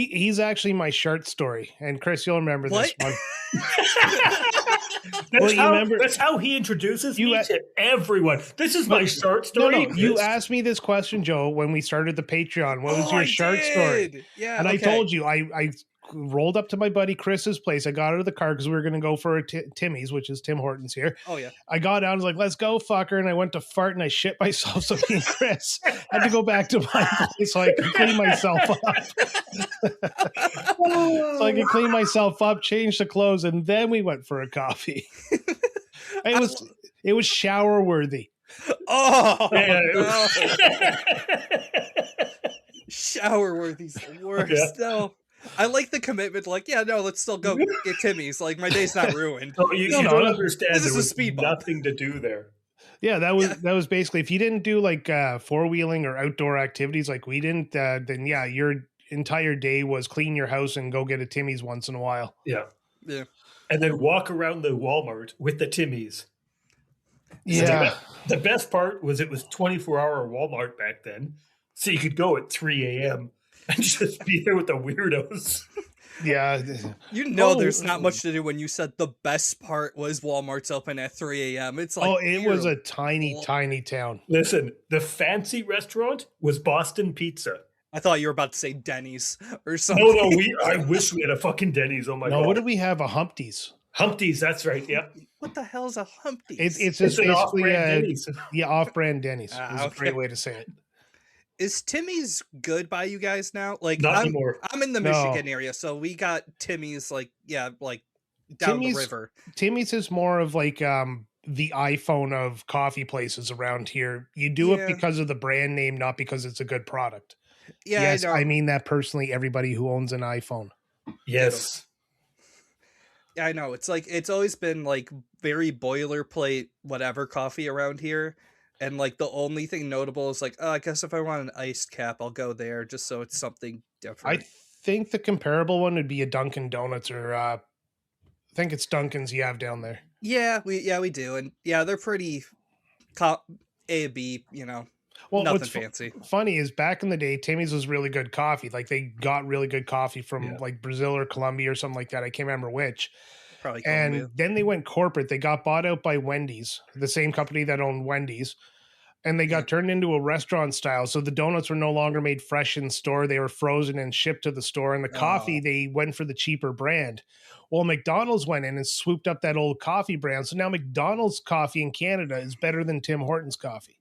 He's actually my shirt story, and Chris, you'll remember What? this one. That's how he introduces me to everyone. This is my short story. No, you asked me this question, Joe, when we started the Patreon. What was your I short story? did. Yeah, and okay. I told you, I rolled up to my buddy Chris's place. I got out of the car because we were going to go for a Timmy's, which is Tim Hortons here. Oh, yeah. I got out, I was like, let's go, fucker. And I went to fart and I shit myself. So me and Chris had to go back to my place so I could clean myself up. So I could clean myself up, change the clothes, and then we went for a coffee. It was shower worthy. Oh, no. Shower worthy's the worst. Yeah. No. I like the commitment. Like, yeah, no, let's still go get Timmy's. Like, my day's not ruined. So you don't understand. This is there a speed was bump. nothing to do there. Yeah, that was basically, if you didn't do like four-wheeling or outdoor activities like we didn't, then yeah, your entire day was clean your house and go get a Timmy's once in a while. Yeah. Yeah. And then walk around the Walmart with the Timmy's. Yeah. So the best part was it was 24-hour Walmart back then. So you could go at 3 a.m. and just be there with the weirdos. Yeah. There's not much to do when you said the best part was Walmart's open at 3 a.m. It's like, it was a tiny town. Listen, the fancy restaurant was Boston Pizza. I thought you were about to say Denny's or something. No, I wish we had a fucking Denny's. Oh my God. No, what did we have? A Humpty's. Humpty's, that's right. Yep. What the hell is a Humpty's? It's just basically off-brand Denny's. Yeah, off-brand Denny's. Is okay. a great way to say it. Is Timmy's good by you guys now? Like, not anymore. I'm in the Michigan area, so we got Timmy's like down the river. Timmy's is more of like the iPhone of coffee places around here. You do it because of the brand name, not because it's a good product. Yeah, yes, I mean that personally. Everybody who owns an iPhone. Yes. Yeah, I know. It's like it's always been like very boilerplate, whatever coffee around here. And like the only thing notable is like, oh, I guess if I want an iced cap, I'll go there just so it's something different. I think the comparable one would be a Dunkin' Donuts, or I think it's Dunkin's you have down there. Yeah, we do, and yeah, they're pretty A, B, Well, nothing what's fancy. Funny is back in the day, Timmy's was really good coffee. Like they got really good coffee from like Brazil or Colombia or something like that. I can't remember which. Probably Colombia. And then they went corporate. They got bought out by Wendy's, the same company that owned Wendy's. And they got turned into a restaurant style. So the donuts were no longer made fresh in store. They were frozen and shipped to the store. And the coffee, they went for the cheaper brand. Well, McDonald's went in and swooped up that old coffee brand. So now McDonald's coffee in Canada is better than Tim Hortons coffee.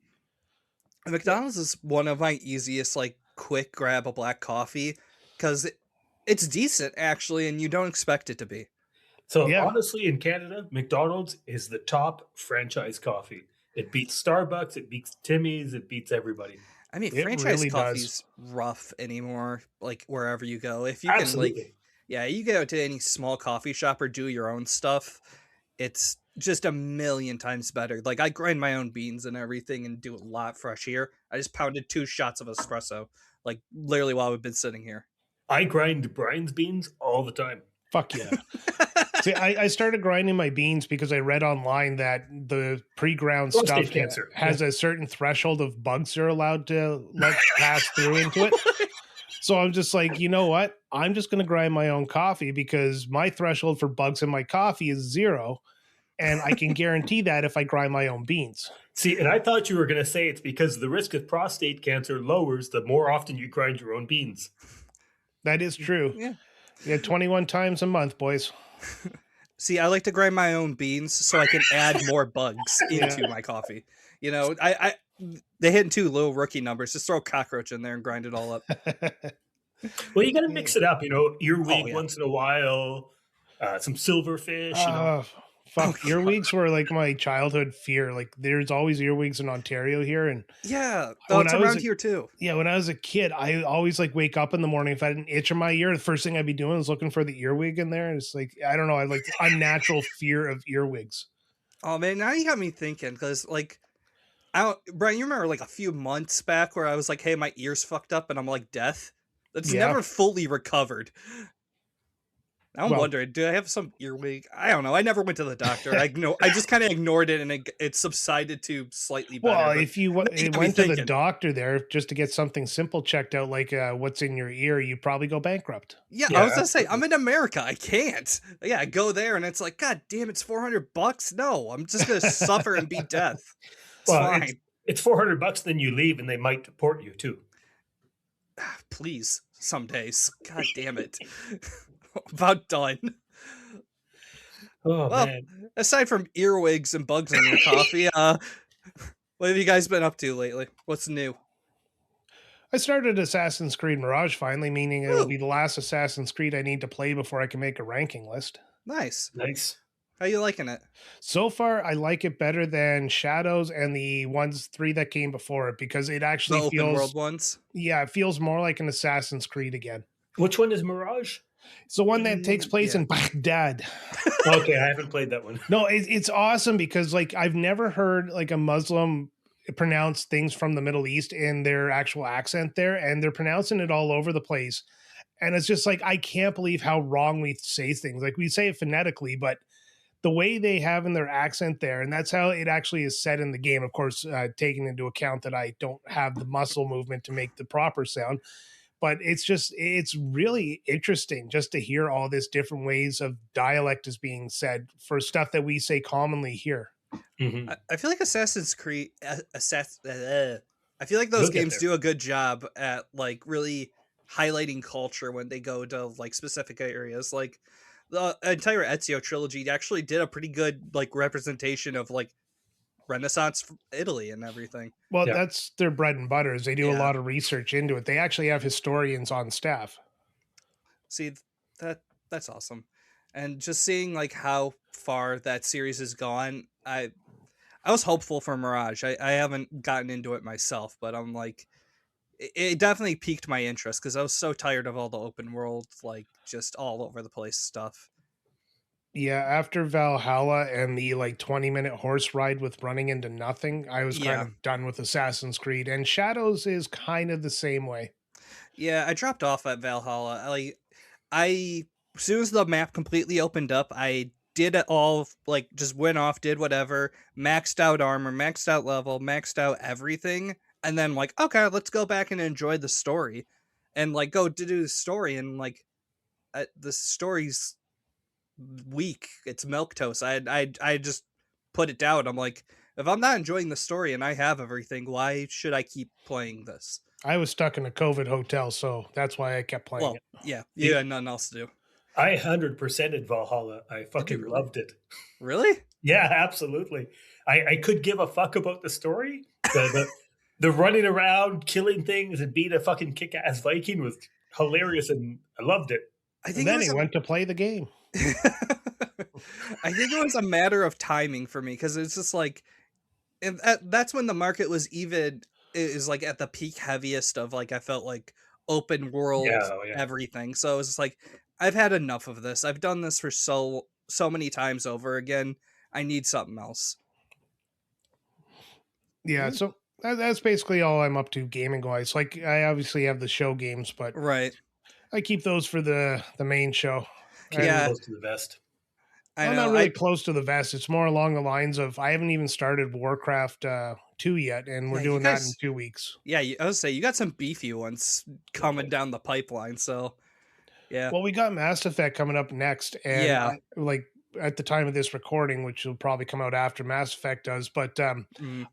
McDonald's is one of my easiest, like, quick grab a black coffee because it's decent, actually, and you don't expect it to be. So honestly, in Canada, McDonald's is the top franchise coffee. It beats Starbucks, it beats Timmy's, it beats everybody. I mean, franchise coffee's rough anymore, like wherever you go. If you can, like, you go to any small coffee shop or do your own stuff, it's just a million times better. Like, I grind my own beans and everything and do a lot fresh here. I just pounded 2 shots of espresso, like, literally while we've been sitting here. I grind Brian's beans all the time. Fuck yeah. See, I started grinding my beans because I read online that the pre-ground stuff has a certain threshold of bugs they're allowed to let pass through into it. So I'm just like, you know what? I'm just going to grind my own coffee because my threshold for bugs in my coffee is 0. And I can guarantee that if I grind my own beans. See, and I thought you were going to say it's because the risk of prostate cancer lowers the more often you grind your own beans. That is true. Yeah, 21 times a month, boys. See, I like to grind my own beans so I can add more bugs into my coffee. You know, they hit 2 low rookie numbers. Just throw a cockroach in there and grind it all up. Well, you got to mix it up, earwig once in a while, some silverfish, Fuck, earwigs were like my childhood fear. Like, there's always earwigs in Ontario here, and it's around here too. Yeah, when I was a kid, I always like wake up in the morning if I had an itch in my ear. The first thing I'd be doing is looking for the earwig in there. And it's like, I don't know, I like unnatural fear of earwigs. Oh man, now you got me thinking because like, Brian, you remember like a few months back where I was like, "Hey, my ear's fucked up," and I'm like, "Death." That's never fully recovered. I'm wondering, do I have some earwig? I don't know. I never went to the doctor. I just kind of ignored it, and it subsided to slightly better. Well, if you went to the doctor there just to get something simple checked out, like what's in your ear, you probably go bankrupt. Yeah, I was gonna say, I'm in America. I can't. Yeah, I go there, and it's like, God damn, it's $400. No, I'm just gonna suffer and be death. It's fine. It's $400. Then you leave, and they might deport you too. Please, some days. God damn it. About done. Oh, man. Aside from earwigs and bugs in your coffee, what have you guys been up to lately? What's new? I started Assassin's Creed Mirage finally, meaning it'll be the last Assassin's Creed I need to play before I can make a ranking list. Nice. How you liking it? So far, I like it better than Shadows and the 3 that came before it, because it actually feels... open world ones? Yeah, it feels more like an Assassin's Creed again. Which one is Mirage? It's the one that takes place in Baghdad. Okay, I haven't played that one. No, it's awesome because like I've never heard like a Muslim pronounce things from the Middle East in their actual accent there, and they're pronouncing it all over the place. And it's just like, I can't believe how wrong we say things. Like we say it phonetically, but the way they have in their accent there, and that's how it actually is said in the game, of course, taking into account that I don't have the muscle movement to make the proper sound. But it's really interesting just to hear all this different ways of dialect is being said for stuff that we say commonly here. Mm-hmm. I feel like Assassin's Creed, I feel like those games do a good job at like really highlighting culture when they go to like specific areas. Like the entire Ezio trilogy actually did a pretty good like representation of like Renaissance Italy and everything. Well, that's their bread and butter. Is they do a lot of research into it. They actually have historians on staff. See, that's awesome. And just seeing like how far that series has gone, I was hopeful for Mirage. I haven't gotten into it myself, but I'm like, it definitely piqued my interest because I was so tired of all the open world, like just all over the place stuff. Yeah, after Valhalla and the like 20-minute horse ride with running into nothing, I was kind of done with Assassin's Creed, and Shadows is kind of the same way. Yeah, I dropped off at Valhalla. As soon as the map completely opened up, I did it all, like just went off, did whatever, maxed out armor, maxed out level, maxed out everything, and then like, okay, let's go back and enjoy the story, and like go to do the story, and like the story's weak. It's milquetoast. I just put it down. I'm like, if I'm not enjoying the story and I have everything, why should I keep playing this? I was stuck in a COVID hotel, so that's why I kept playing it. Yeah, you had nothing else to do. I 100%ed Valhalla. I fucking loved it. Really? Yeah, absolutely. I could give a fuck about the story. The running around, killing things, and being a fucking kick-ass Viking was hilarious, and I loved it. I think then he went to play the game. I think it was a matter of timing for me because it's just like, and that's when the market was is like at the peak heaviest of like I felt like open world everything. So it was just like, I've had enough of this. I've done this for so many times over again. I need something else. Yeah, so that's basically all I'm up to gaming wise. Like I obviously have the show games, but I keep those for the main show. Close to the vest. I'm not really close to the vest. It's more along the lines of I haven't even started Warcraft 2 yet, and we're doing that in 2 weeks. Yeah, I would say you got some beefy ones coming down the pipeline. So, yeah. Well, we got Mass Effect coming up next, and like at the time of this recording, which will probably come out after Mass Effect does. But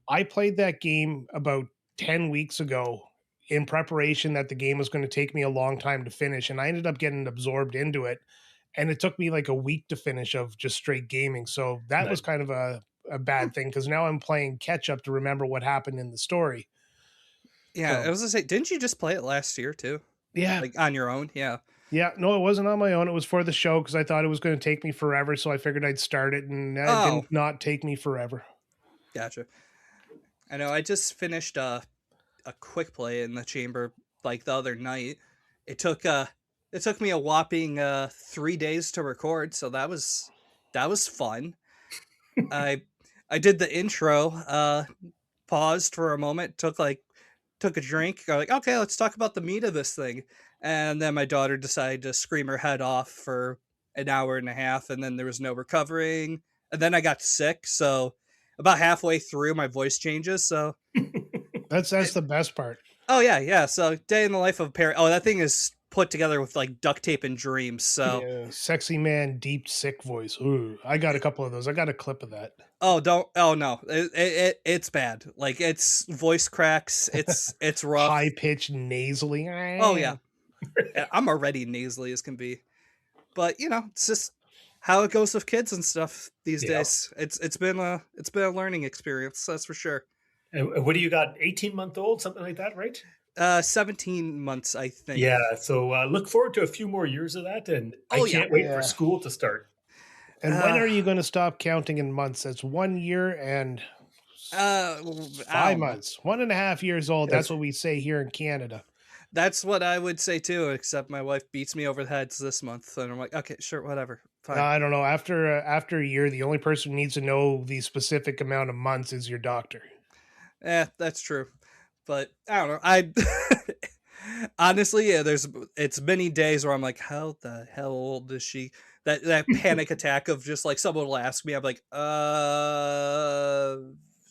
I played that game about 10 weeks ago in preparation that the game was going to take me a long time to finish, and I ended up getting absorbed into it. And it took me like a week to finish of just straight gaming. So that was kind of a bad thing because now I'm playing catch up to remember what happened in the story. Yeah, I was going to say, didn't you just play it last year too? Yeah. Like on your own? Yeah. Yeah, no, it wasn't on my own. It was for the show because I thought it was going to take me forever. So I figured I'd start it and it did not take me forever. Gotcha. I know I just finished a quick play in the chamber like the other night. It took me a whopping 3 days to record, so that was fun. I did the intro, paused for a moment, took a drink, like, okay, let's talk about the meat of this thing. And then my daughter decided to scream her head off for an hour and a half, and then there was no recovering. And then I got sick, so about halfway through, my voice changes. So that's the best part. Oh yeah. So day in the life of a parent. Oh, that thing is put together with like duct tape and dreams. So yeah, sexy man, deep sick voice. Ooh, I got a couple of those. I got a clip of that. Oh, don't. Oh no, it's bad. Like it's voice cracks. It's rough. High pitched nasally. Oh yeah, I'm already nasally as can be. But it's just how it goes with kids and stuff these days. It's been a learning experience, that's for sure. And what do you got? 18-month-old, something like that, right? 17 months, I think. Yeah. So look forward to a few more years of that, and I can't wait for school to start. And when are you going to stop counting in months? That's 1 year and 5 months. 1.5 years old. That's what we say here in Canada. That's what I would say too, except my wife beats me over the heads this month, and I'm like, okay, sure, whatever, fine. I don't know. After a year, the only person who needs to know the specific amount of months is your doctor. That's true, but I don't know. I honestly, it's many days where I'm like, how the hell old is she? That panic attack of just like someone will ask me, I'm like,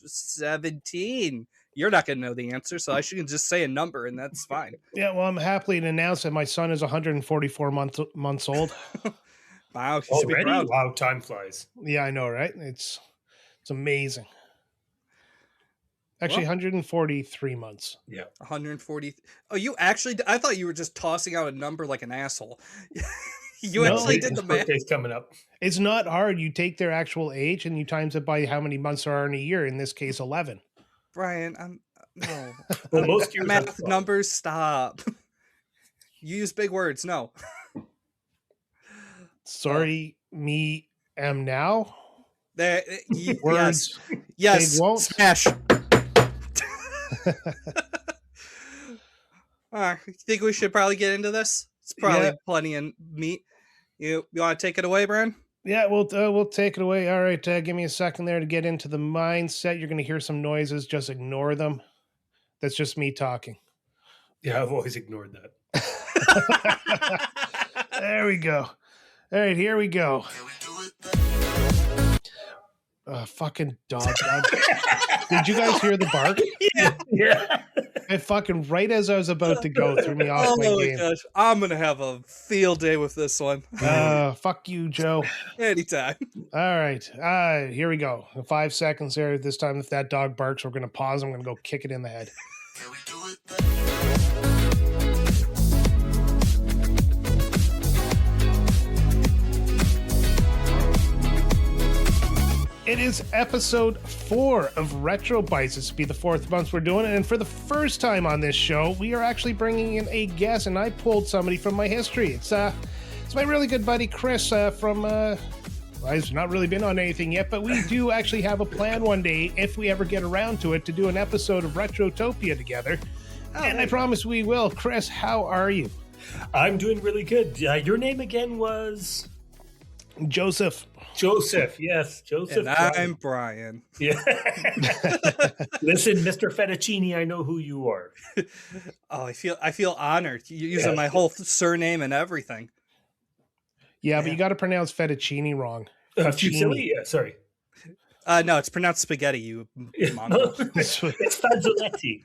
17. You're not going to know the answer, so I should just say a number, and that's fine. Yeah, well, I'm happy to announce that my son is 144 months old. Wow, you should be proud. Wow, time flies. Yeah, I know, right? It's amazing. Actually, 143 months. Yeah. 140. Oh, you actually, I thought you were just tossing out a number like an asshole. You actually did the math. Birthday's coming up. It's not hard. You take their actual age and you times it by how many months there are in a year. In this case, 11. Brian, no. Well, most years math numbers, stop. You use big words. No. Sorry, me am now. There, words. Yes. Smash. You think we should probably get into this? It's probably plenty of meat. You want to take it away, Brian? Yeah, we'll take it away. All right, give me a second there to get into the mindset. You're going to hear some noises. Just ignore them. That's just me talking. Yeah, I've always ignored that. There we go. All right, here we go. Fucking dog. Did you guys hear the bark? Yeah. And fucking right as I was about to go, threw me off my game. Gosh, I'm gonna have a field day with this one. Fuck you, Joe. Anytime. All right. Here we go. 5 seconds there. This time, if that dog barks, we're gonna pause. I'm gonna go kick it in the head. Can we do it? It is episode 4 of RetroBytes. This will be the 4th month we're doing it. And for the first time on this show, we are actually bringing in a guest. And I pulled somebody from my history. It's my really good buddy, Chris, from... he's not really been on anything yet, but we do actually have a plan one day, if we ever get around to it, to do an episode of Retrotopia together. And I promise we will. Chris, how are you? I'm doing really good. Your name again was... Joseph, yes, Joseph. And I'm Brian. Yeah. Listen, Mr. Fettuccini, I know who you are. Oh, I feel honored. You're using my whole surname and everything. Yeah, but you got to pronounce fettuccine wrong. Fusilli? Yeah, sorry. No, it's pronounced spaghetti. You mongo. It's fazzoletti.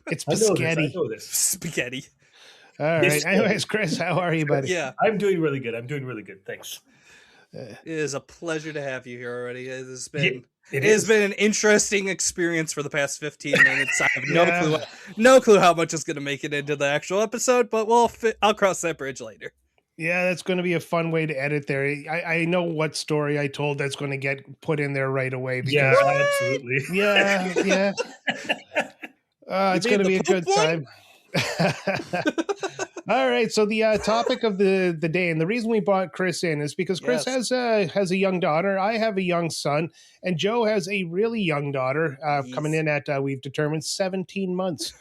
It's spaghetti. I know this. Spaghetti. All right. Anyways, Chris, how are you, buddy? Yeah, I'm doing really good. Thanks. It is a pleasure to have you here already. It has been an interesting experience for the past 15 minutes. I have no clue how much is going to make it into the actual episode, but I'll cross that bridge later. Yeah, that's going to be a fun way to edit there. I know what story I told that's going to get put in there right away. Because, yeah, absolutely. Yeah. It's going to be a good time. All right, so the topic of the day, and the reason we brought Chris in is because Chris has a young daughter. I have a young son, and Joe has a really young daughter coming in at, we've determined, 17 months.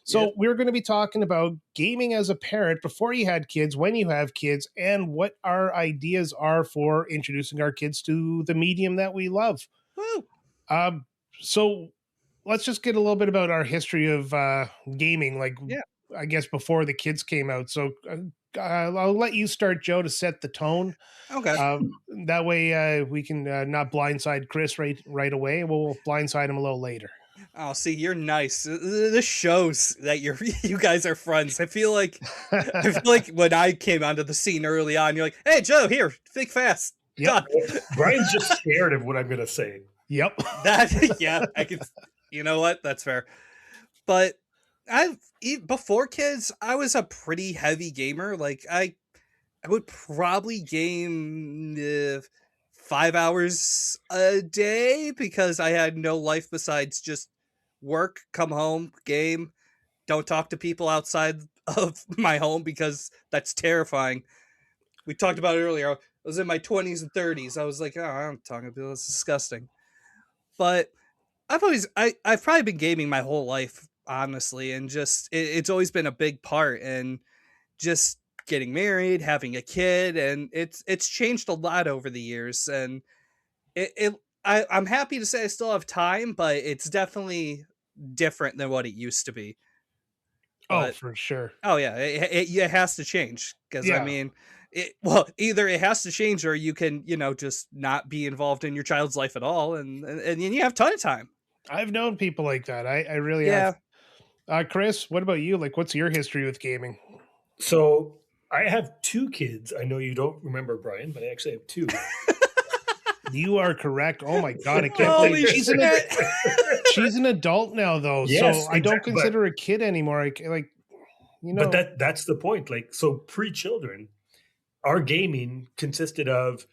So we're going to be talking about gaming as a parent before you had kids, when you have kids, and what our ideas are for introducing our kids to the medium that we love. Woo! So let's just get a little bit about our history of gaming, I guess before the kids came out. So I'll let you start, Joe, to set the tone. Okay. That way we can not blindside Chris right away. We'll blindside him a little later. Oh, see, you're nice. This shows that you guys are friends. I feel like when I came onto the scene early on, you're like, "Hey, Joe, here, think fast." Yep. Brian's just scared of what I'm gonna say. Yep. I can. You know what? That's fair. But before kids, I was a pretty heavy gamer. Like I would probably game 5 hours a day because I had no life besides just work, come home, game, don't talk to people outside of my home because that's terrifying. We talked about it earlier. I was in my 20s and 30s. I was like, oh, I'm talking to people. It's disgusting. But I've probably been gaming my whole life, honestly, and just it's always been a big part. And just getting married, having a kid, and it's changed a lot over the years. And I'm happy to say I still have time, but it's definitely different than what it used to be. But, for sure. Oh yeah, it has to change because I mean, either it has to change or you can just not be involved in your child's life at all, and you have a ton of time. I've known people like that. I really have. Chris, what about you? Like, what's your history with gaming? So I have 2 kids. I know you don't remember Brian, but I actually have 2. You are correct. Oh my God, I can't believe she's an adult now, though. Yes, so I don't consider a kid anymore. But that's the point. Like, so pre-children, our gaming consisted of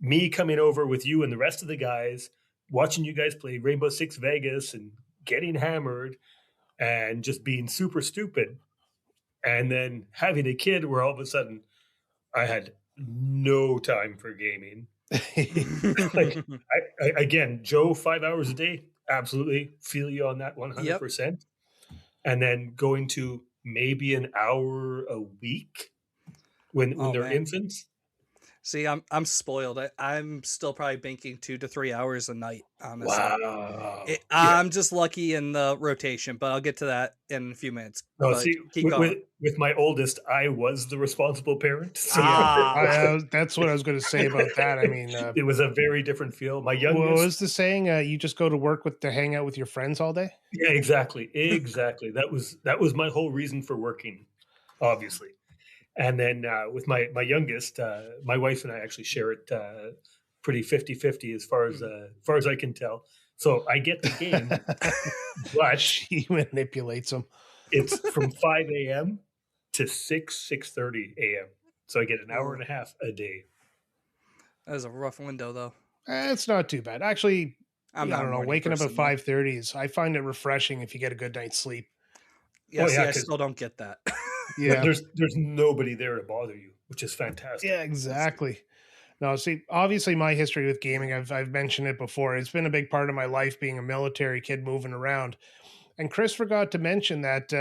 me coming over with you and the rest of the guys, watching you guys play Rainbow Six Vegas and getting hammered and just being super stupid. And then having a kid where all of a sudden I had no time for gaming. Like, again, Joe, 5 hours a day, absolutely feel you on that 100%. Yep. And then going to maybe an hour a week when they're infants. See, I'm spoiled. I'm still probably banking 2 to 3 hours a night, honestly. Wow. I'm just lucky in the rotation, but I'll get to that in a few minutes. No, see, with my oldest, I was the responsible parent. So that's what I was going to say about that. I mean, it was a very different feel. My youngest, what was the saying? You just go to work to hang out with your friends all day? Yeah, exactly. That was my whole reason for working, obviously. And then with my youngest, my wife and I actually share it pretty 50-50 as far as I can tell. So I get the game, but she manipulates them. It's from 5 a.m. to 6:30 a.m. So I get an hour and a half a day. That is a rough window, though. It's not too bad. Actually, I don't know. Waking up at 5:30 I find it refreshing if you get a good night's sleep. Yeah, I still don't get that. Yeah, there's nobody there to bother you, which is fantastic. Yeah, exactly. No, see, obviously my history with gaming, I've mentioned it before. It's been a big part of my life being a military kid moving around. And Chris forgot to mention that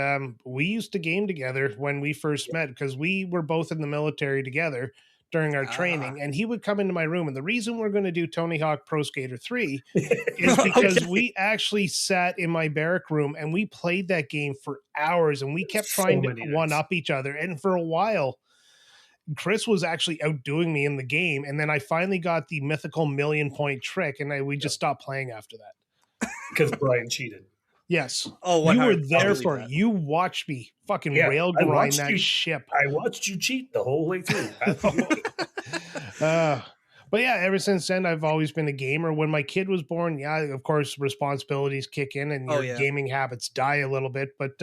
we used to game together when we first met because we were both in the military together during our training, and he would come into my room. And the reason we're going to do Tony Hawk Pro Skater 3 is because we actually sat in my barrack room and we played that game for hours, and we kept trying to one-up each other. And for a while, Chris was actually outdoing me in the game, and then I finally got the mythical 1,000,000-point trick, and we just stopped playing after that. Because Brian cheated. Yes. Oh, you were there for it. You watched me fucking rail grind that ship. I watched you cheat the whole way through. But yeah, ever since then, I've always been a gamer. When my kid was born, of course, responsibilities kick in and your gaming habits die a little bit. But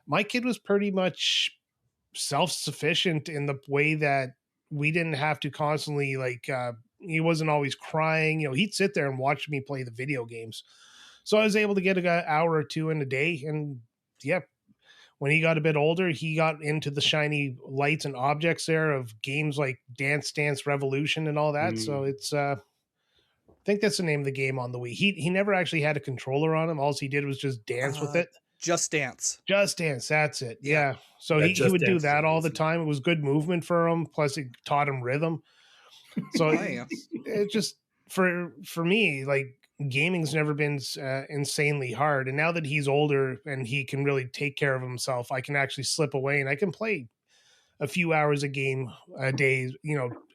my kid was pretty much self-sufficient in the way that we didn't have to constantly, he wasn't always crying. He'd sit there and watch me play the video games. So I was able to get an hour or two in a day. And when he got a bit older, he got into the shiny lights and objects there of games like Dance Dance Revolution and all that. So it's, I think that's the name of the game on the Wii. He never actually had a controller on him. All he did was just dance with it. Just Dance. Just Dance. That's it. Yeah. So he would do that all the time. It was good movement for him. Plus it taught him rhythm. So it just, for me, gaming's never been insanely hard. And now that he's older and he can really take care of himself, I can actually slip away and I can play a few hours a game a day,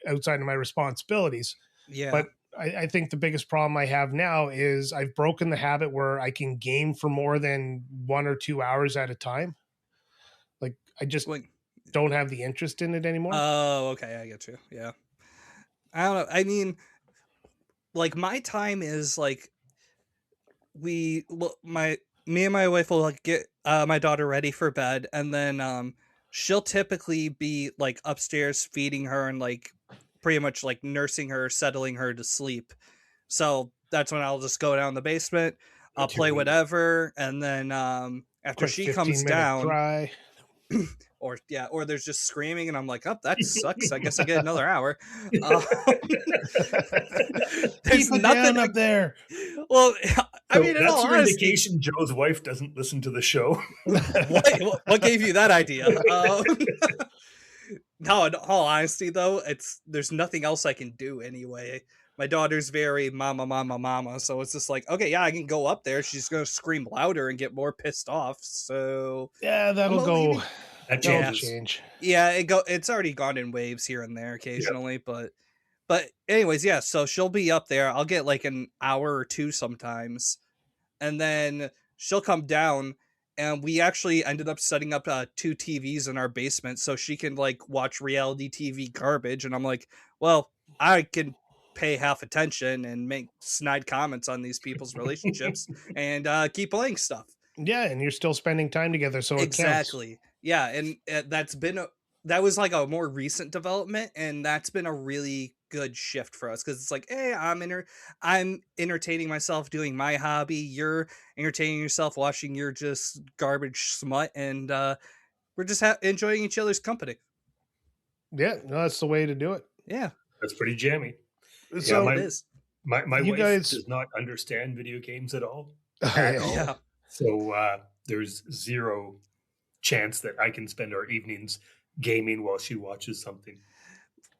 outside of my responsibilities. Yeah. But I think the biggest problem I have now is I've broken the habit where I can game for more than 1 or 2 hours at a time. Like I just don't have the interest in it anymore. Oh, okay. I get you. Yeah. I don't know. I mean, like my time is like me and my wife will like get my daughter ready for bed, and then she'll typically be like upstairs feeding her and like pretty much like nursing her, settling her to sleep. So that's when I'll just go down the basement, I'll play whatever, and then after she comes down, cry. or there's just screaming, and I'm like, oh, that sucks. I guess I get another hour. There's nothing up there. Well, I mean, that's your indication Joe's wife doesn't listen to the show. What gave you that idea? No, in all honesty, though, there's nothing else I can do anyway. My daughter's very mama, so it's just like, okay, yeah, I can go up there. She's gonna scream louder and get more pissed off. So yeah, that'll go. That change. Yeah, it's already gone in waves here and there occasionally, but anyways, yeah. So she'll be up there. I'll get like an hour or two sometimes, and then she'll come down. And we actually ended up setting up 2 TVs in our basement so she can like watch reality TV garbage. And I'm like, well, I can pay half attention and make snide comments on these people's relationships and keep playing stuff. Yeah, and you're still spending time together, so exactly. It counts. Yeah, and that was like a more recent development, and that's been a really good shift for us because it's like, hey, I'm entertaining myself doing my hobby, you're entertaining yourself watching your just garbage smut, and we're just enjoying each other's company. Yeah, no, that's the way to do it. Yeah, that's pretty jammy. So it is. My wife does not understand video games at all. Yeah. So there's zero chance that I can spend our evenings gaming while she watches something.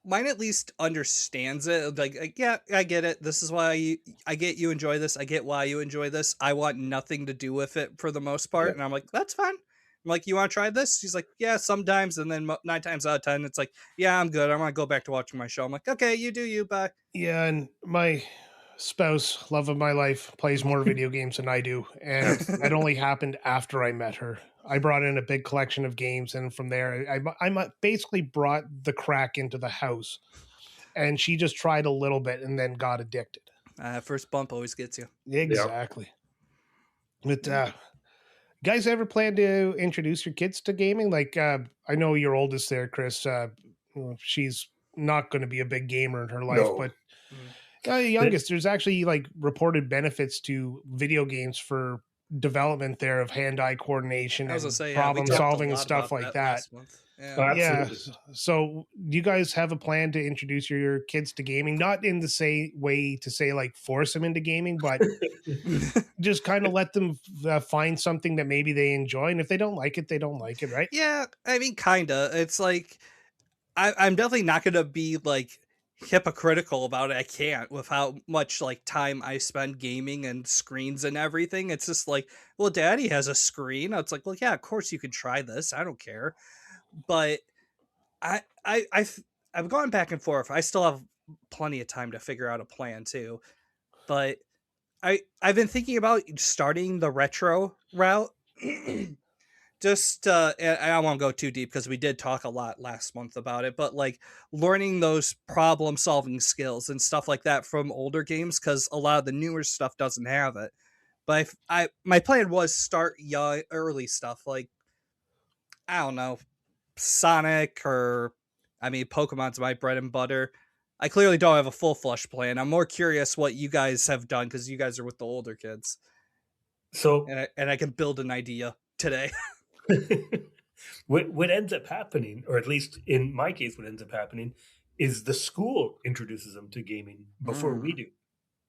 Mine at least understands it. Like, yeah, I get it. This is why I get you enjoy this. I get why you enjoy this. I want nothing to do with it for the most part. Yeah. And I'm like, that's fine. I'm like, you want to try this? She's like, yeah, sometimes. And then 9 times out of 10, it's like, yeah, I'm good. I want to go back to watching my show. I'm like, okay, you do you. Bye. Yeah, and my spouse, love of my life, plays more video games than I do. And that only happened after I met her. I brought in a big collection of games, and from there, I basically brought the crack into the house. And she just tried a little bit and then got addicted. First bump always gets you. Exactly. Yep. But guys ever plan to introduce your kids to gaming? Like, I know your oldest there, Chris. She's not going to be a big gamer in her life, but youngest, there's actually like reported benefits to video games for development there of hand-eye coordination and problem solving and stuff like that. Yeah. So you guys have a plan to introduce your kids to gaming, not in the same way to say like force them into gaming, but just kind of let them find something that maybe they enjoy. And if they don't like it, they don't like it, right? Yeah. I mean, kind of. It's like, I'm definitely not going to be like hypocritical about it. I can't with how much like time I spend gaming and screens and everything. It's just like, well, daddy has a screen. It's like, well, yeah, of course you can try this. I don't care. But I've gone back and forth. I still have plenty of time to figure out a plan too. But I've been thinking about starting the retro route. Just I won't go too deep because we did talk a lot last month about it, but like learning those problem solving skills and stuff like that from older games, because a lot of the newer stuff doesn't have it. But my plan was start young, early stuff like, I don't know, Sonic, or I mean Pokemon's my bread and butter. I clearly don't have a full flush plan. I'm more curious what you guys have done because you guys are with the older kids. So and I can build an idea today. What ends up happening, or at least in my case, what ends up happening is the school introduces them to gaming before we do.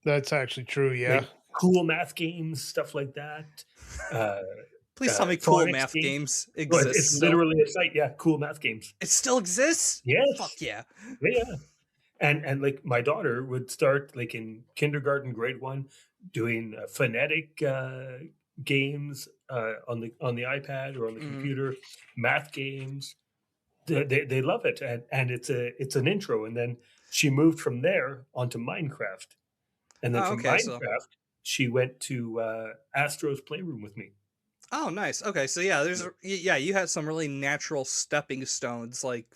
That's actually true. Yeah. Like cool math games, stuff like that. Please tell me cool math games exist. But it's literally a site. Yeah. Cool math games. It still exists? Yes. Fuck yeah. Yeah. And like my daughter would start like in kindergarten, grade 1, doing phonetic games on the iPad or on the computer, math games, They love it, and it's an intro, and then she moved from there onto Minecraft, and then Oh, from okay, so Minecraft she went to Astro's Playroom with me. oh, nice. Okay, so yeah, yeah, you had some really natural stepping stones, like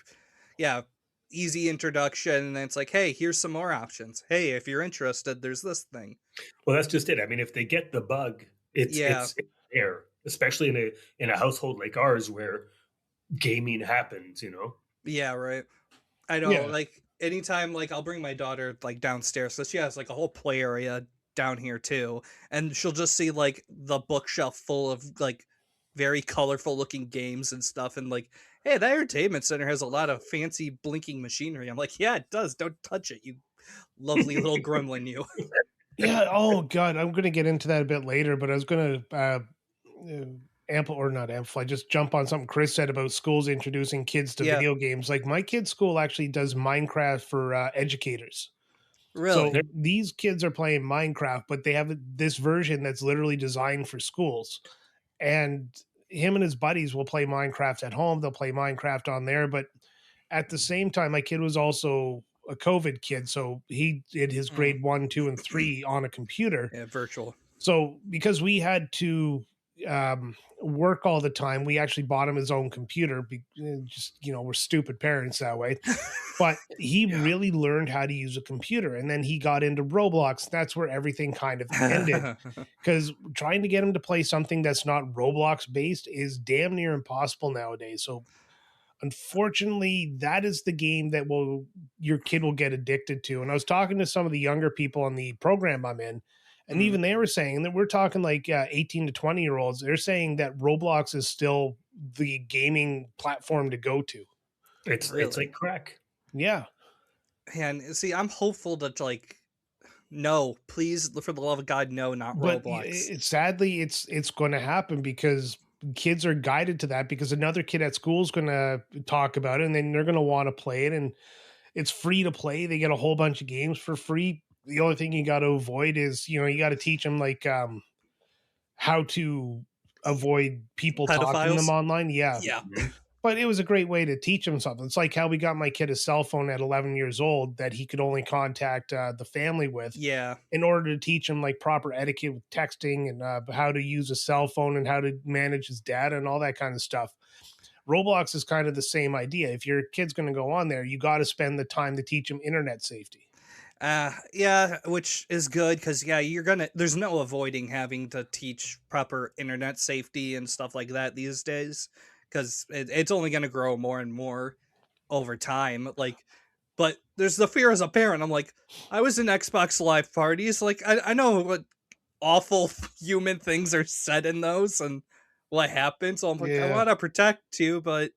yeah, easy introduction, and then it's like, hey, here's some more options. Hey, if you're interested, there's this thing. Well, that's just it. I mean, if they get the bug, Yeah, it's there, especially in a household like ours where gaming happens. You know. yeah, right. I know, Yeah. like anytime, like I'll bring my daughter like downstairs, so she has like a whole play area down here too, and she'll just see like the bookshelf full of like very colorful looking games and stuff, and like, hey, that entertainment center has a lot of fancy blinking machinery. I'm like, yeah, it does. Don't touch it, you lovely little gremlin, you. Yeah. Oh God, I'm gonna get into that a bit later, but I was gonna ample or not amplify, just jump on something Chris said about schools introducing kids to Yeah, video games. Like my kid's school actually does Minecraft for educators. So really. these kids are playing Minecraft, but they have this version that's literally designed for schools. And him and his buddies will play Minecraft at home. They'll play Minecraft on there, but at the same time, my kid was also a COVID kid, so he did his Mm, grade 1, 2, and 3 on a computer. yeah, virtual. So because we had to work all the time, we actually bought him his own computer. Just we're stupid parents that way. But he Yeah. really learned how to use a computer, and then he got into Roblox. That's where everything kind of ended. Because trying to get him to play something that's not Roblox based is damn near impossible nowadays. So unfortunately, that is the game that your kid will get addicted to. And I was talking to some of the younger people on the program I'm in, and Mm, even they were saying that we're talking like 18 to 20-year-olds. They're saying that Roblox is still the gaming platform to go to. It's really. like crack. Yeah. And see, I'm hopeful that like no, please, for the love of God, no, not But Roblox. sadly, it's going to happen because kids are guided to that because another kid at school is going to talk about it and then they're going to want to play it, and it's free to play. They get a whole bunch of games for free. The only thing you got to avoid is you got to teach them like how to avoid people talking to them Pedophiles? online. Yeah, Yeah. Mhm. but it was a great way to teach him something. It's like how we got my kid a cell phone at 11 years old that he could only contact the family with Yeah. in order to teach him like proper etiquette with texting and how to use a cell phone and how to manage his data and all that kind of stuff. Roblox is kind of the same idea. If your kid's going to go on there, you got to spend the time to teach them internet safety. Yeah, which is good because yeah, there's no avoiding having to teach proper internet safety and stuff like that these days because it's only gonna grow more and more over time. Like, but there's the fear as a parent. I'm like, I was in Xbox Live parties. Like, I know what awful human things are said in those and what happens. So I'm like, I Yeah. want to protect you, but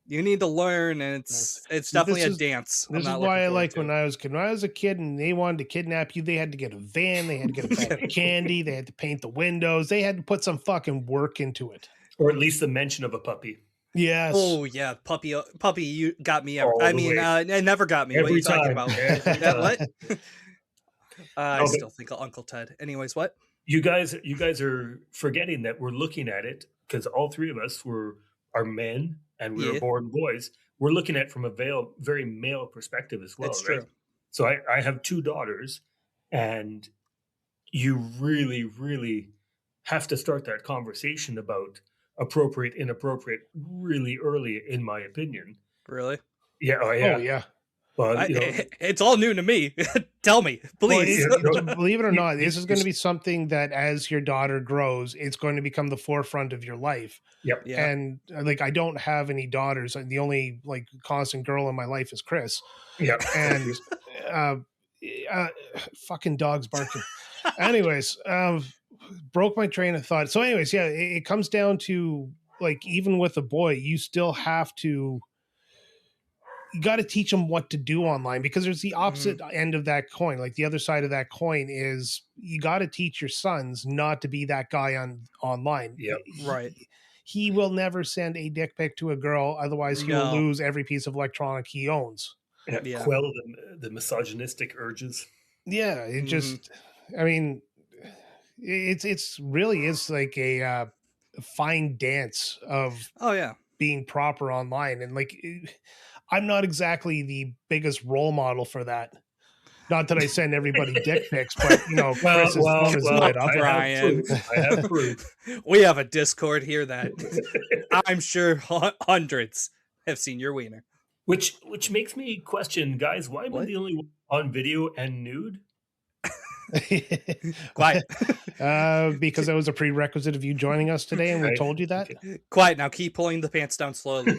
you need to learn, and it's See, definitely a dance. I'm this is not why looking I forward like to. when I was a kid and they wanted to kidnap you, they had to get a van, they had to get a bag of candy, they had to paint the windows, they had to put some fucking work into it. Or at least the mention of a puppy. Yes. Oh yeah, puppy, you got me. All I the mean, way. it never got me. What are Every you talking time. about? Every That time. what? I No, but still think of Uncle Ted. Anyways, what? you guys are forgetting that we're looking at it because all three of us are men and we were Yeah, born boys. We're looking at it from a very male perspective as well, it's right? true. So I have two daughters, and you really, really have to start that conversation about appropriate, inappropriate really early, in my opinion. Really? Yeah, oh Oh yeah. yeah. But It's all new to me. Tell me, Well, please. believe it or you, not, you, this is you, going to be something that as your daughter grows, it's going to become the forefront of your life. yep, Yeah. And like, I don't have any daughters. The only like constant girl in my life is Chris. yep. And uh, uh fucking dogs barking. Anyways, broke my train of thought. So anyways, yeah, it comes down to like, even with a boy, you still have to, you got to teach them what to do online, because there's the opposite end of that coin. Like the other side of that coin is you got to teach your sons not to be that guy online. Yep. Right. He will never send a dick pic to a girl, otherwise he will No. lose every piece of electronic he owns. Yeah. Quell the misogynistic urges. Yeah, it just, I mean, it's really is like a fine dance of Oh yeah. being proper online. And like, I'm not exactly the biggest role model for that. Not that I send everybody dick pics, but Chris is thumb is lit up. I have proof. We have a Discord here that I'm sure hundreds have seen your wiener. Which makes me question, guys, why am I the only one on video and nude? Quiet. Because that was a prerequisite of you joining us today, and we told you that. Okay. Quiet now. Keep pulling the pants down slowly.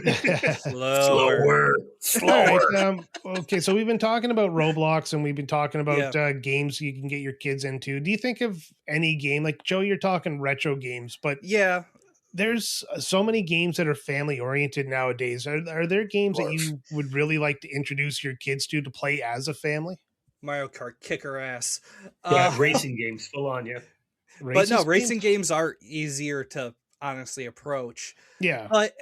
Slower. Right, okay, so we've been talking about Roblox, and we've been talking about games you can get your kids into. Do you think of any game, like Joe, you're talking retro games, but yeah, there's so many games that are family oriented nowadays. Are there games that you would really like to introduce your kids to play as a family? Mario Kart kicker ass. Yeah, racing games full on, yeah. But no, racing games are easier to honestly approach. Yeah. But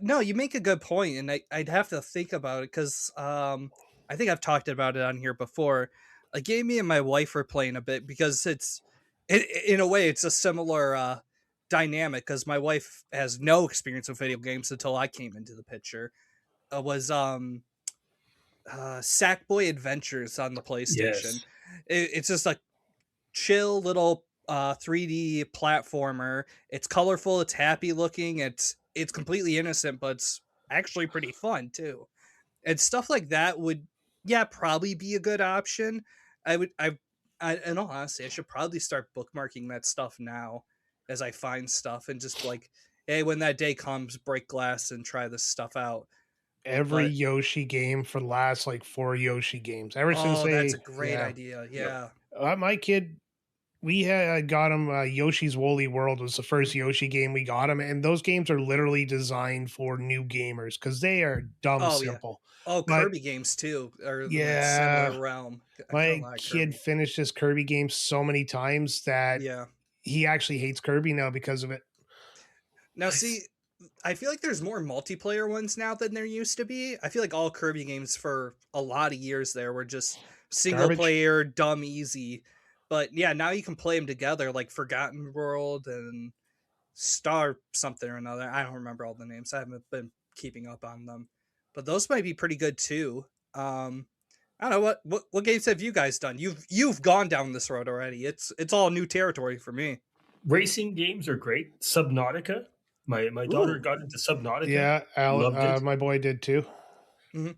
no, you make a good point, and I'd have to think about it because I think I've talked about it on here before. A game me and my wife are playing a bit because in a way it's a similar dynamic because my wife has no experience with video games until I came into the picture. Was Sackboy Adventures on the PlayStation. Yes. It's just a chill little 3D platformer. It's colorful, it's happy looking, it's completely innocent, but it's actually pretty fun too. And stuff like that would probably be a good option. In all honesty, I should probably start bookmarking that stuff now as I find stuff and just like, hey, when that day comes, break glass and try this stuff out. Every Yoshi game for the last like 4 Yoshi games ever since that's a great idea. Yeah. My kid, we had got him Yoshi's Woolly World was the first Yoshi game we got him, and those games are literally designed for new gamers because they are simple. Kirby games too are in that similar realm. My kid finished this Kirby game so many times that he actually hates Kirby now because of it. Now see, I feel like there's more multiplayer ones now than there used to be. I feel like all Kirby games for a lot of years there were just single player, dumb, easy. But yeah, now you can play them together, like Forgotten World and Star something or another. I don't remember all the names. I haven't been keeping up on them. But those might be pretty good too. I don't know what games have you guys done? You've gone down this road already. It's all new territory for me. Racing games are great. Subnautica. My daughter got into Subnautica. Yeah, my boy did too. Mm-hmm.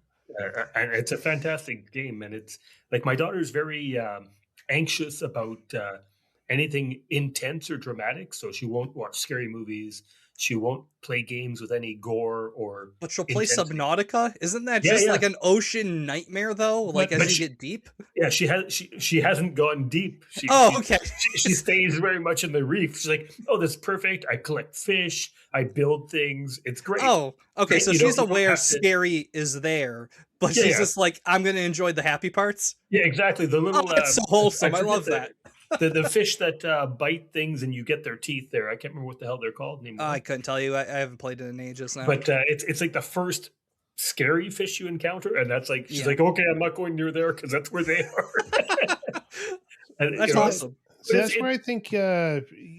And it's a fantastic game, and it's like my daughter's very anxious about anything intense or dramatic, so she won't watch scary movies. She won't play games with any gore or. But she'll play Subnautica. Isn't that just like an ocean nightmare though? Like as you get deep. Yeah, she hasn't gone deep. Okay. She stays very much in the reef. She's like, oh, this is perfect. I collect fish. I build things. It's great. Oh, okay. So she's aware scary is there, but she's just like, I'm going to enjoy the happy parts. Yeah, exactly. The little. That's so wholesome. I love that. The fish that bite things and you get their teeth there. I can't remember what the hell they're called anymore. I couldn't tell you. I haven't played it in ages now. But it's like the first scary fish you encounter, and that's like she's like, okay, I'm not going near there because that's where they are. And, that's awesome. So that's where I think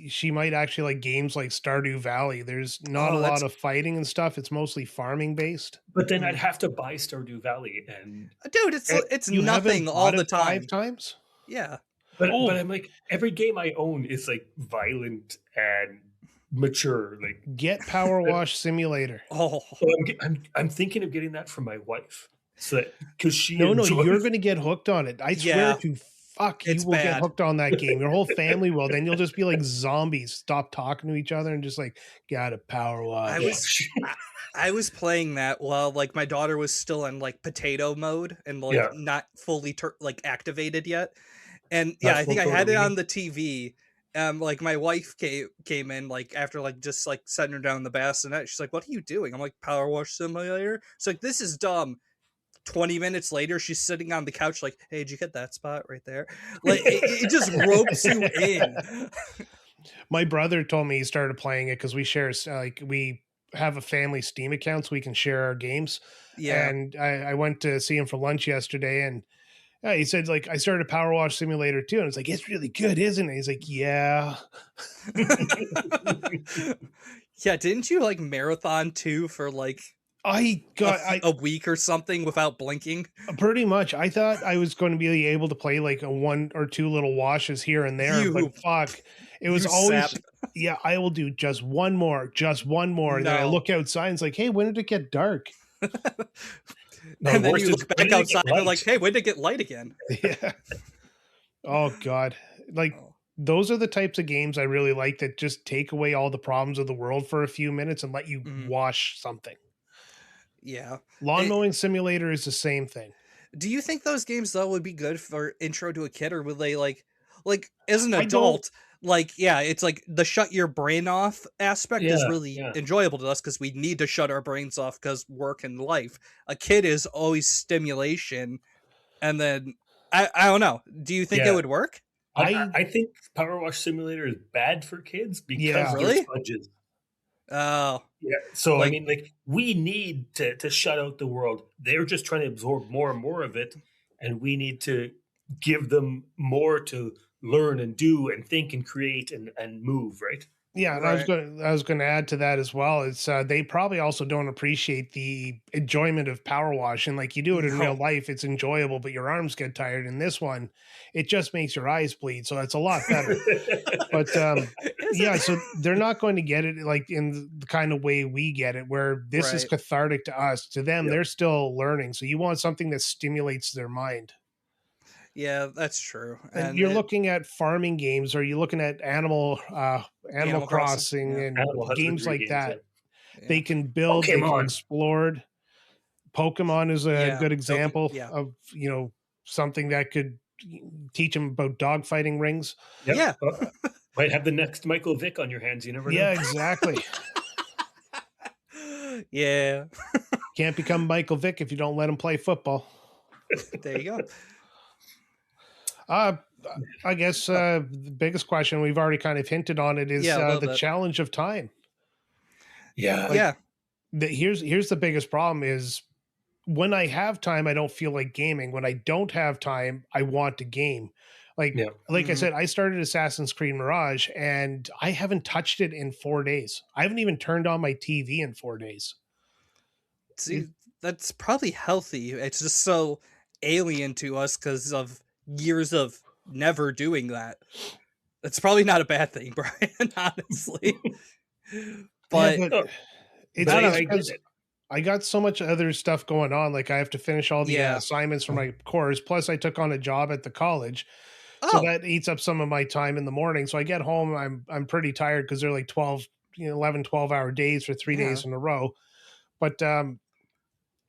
she might actually like games like Stardew Valley. There's not a lot of fighting and stuff. It's mostly farming based. But then I'd have to buy Stardew Valley, and dude, it's nothing all the time. 5 times. Yeah. But I'm like, every game I own is like violent and mature. Like, get Power Wash Simulator. So I'm thinking of getting that for my wife. So because she you're going to get hooked on it. I swear to fuck, you will get hooked on that game. Your whole family will. Then you'll just be like zombies. Stop talking to each other and just like, gotta power wash. I was playing that while like my daughter was still in like potato mode and like not fully like activated yet. And I think I had it on the TV. Like my wife came in like after like just like setting her down in the bassinet. She's like, "What are you doing?" I'm like, "Power Wash Simulator." She's like, "This is dumb." 20 minutes later, she's sitting on the couch like, "Hey, did you get that spot right there?" Like it just ropes you in. My brother told me he started playing it because we share we have a family Steam account so we can share our games. Yeah, and I went to see him for lunch yesterday and. Yeah, he said, like, I started Power Wash Simulator too. And it's like, it's really good, isn't it? He's like, yeah. Yeah, didn't you like marathon 2 for like I got a week or something without blinking? Pretty much. I thought I was going to be able to play like a 1 or 2 little washes here and there, but fuck, it was always sap. yeah, I will do just one more, and then I look outside and it's like, hey, when did it get dark? And then you look back outside and like, hey, when did it get light again? Yeah. Oh god. Like those are the types of games I really like that just take away all the problems of the world for a few minutes and let you wash something. Yeah. Lawn mowing simulator is the same thing. Do you think those games though would be good for intro to a kid, or would they like as an adult, like, yeah, it's like the shut your brain off aspect is really enjoyable to us because we need to shut our brains off because work and life. A kid is always stimulation. And then I don't know. Do you think it would work? I think Power Wash Simulator is bad for kids because they're sponges. Oh. Yeah. So I mean, like, we need to shut out the world. They're just trying to absorb more and more of it, and we need to give them more to learn and do and think and create and move, right? Yeah, and I was going to add to that as well. It's they probably also don't appreciate the enjoyment of power washing. Like, you do it in real life, it's enjoyable, but your arms get tired. In this one, it just makes your eyes bleed, so it's a lot better. But yeah, so they're not going to get it like in the kind of way we get it, where this is cathartic to us. To them, they're still learning. So you want something that stimulates their mind. Yeah, that's true. And you're looking at farming games, or you're looking at Animal Crossing and games like that. Yeah. They can build, they can explore. Pokemon is a good example of, you know, something that could teach them about dogfighting rings. Yep. Yeah. Might have the next Michael Vick on your hands. You never know. Yeah, exactly. Yeah. Can't become Michael Vick if you don't let him play football. There you go. I guess the biggest question, we've already kind of hinted on it, is the challenge of time. Yeah. Here's the biggest problem is when I have time, I don't feel like gaming. When I don't have time, I want to game. Like I said, I started Assassin's Creed Mirage and I haven't touched it in 4 days. I haven't even turned on my TV in 4 days. See, that's probably healthy. It's just so alien to us because of years of never doing that. It's probably not a bad thing, Brian, honestly. But I got so much other stuff going on. Like, I have to finish all the assignments for my course. Plus I took on a job at the college. So that eats up some of my time in the morning. So I get home, I'm pretty tired because they're like 11, 12-hour days for 3 days in a row. But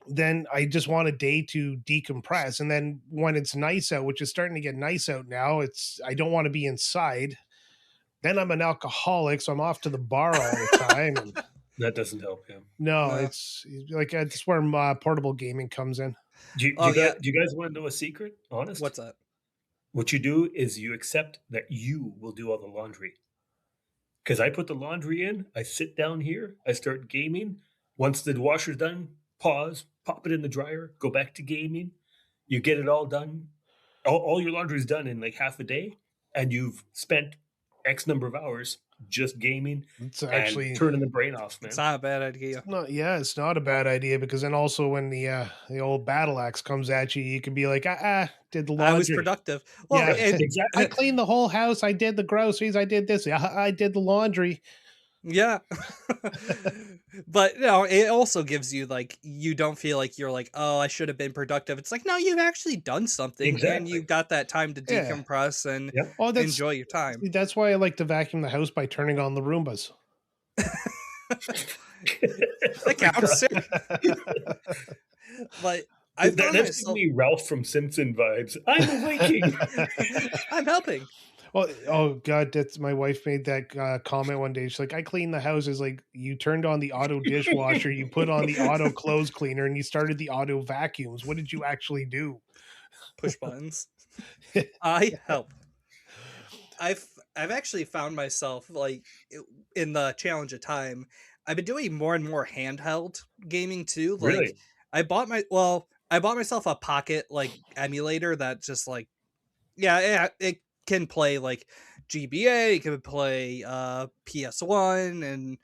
then I just want a day to decompress. And then when it's nice out, which is starting to get nice out now, I don't want to be inside. Then I'm an alcoholic, so I'm off to the bar all the time. And that doesn't help him. No, it's like it's where portable gaming comes in. Do you guys want to know a secret? Honest? What's that? What you do is you accept that you will do all the laundry. Because I put the laundry in, I sit down here, I start gaming. Once the washer's done, pause, pop it in the dryer, go back to gaming. You get it all done. All your laundry's done in like half a day, and you've spent X number of hours just gaming. It's actually turning the brain off, man. It's not a bad idea. It's not a bad idea, because then also when the old battle axe comes at you, you can be like, did the laundry. I was productive. Well, exactly. I cleaned the whole house. I did the groceries. I did this. I did the laundry. Yeah. But no, it also gives you like, you don't feel like you're like, oh, I should have been productive. It's like, no, you've actually done something and you got that time to decompress and enjoy your time. That's why I like to vacuum the house by turning on the Roombas. That counts. But that's me Ralph from Simpson vibes. I'm a Viking. I'm helping. Well, oh God, that's my wife made that comment one day. She's like, I clean the house. Is like, you turned on the auto dishwasher, you put on the auto clothes cleaner, and you started the auto vacuums. What did you actually do? Push buttons. I help. I've actually found myself like in the challenge of time. I've been doing more and more handheld gaming too. Like, really? I bought myself a pocket like emulator that just like, it can play like GBA, it can play PS1 and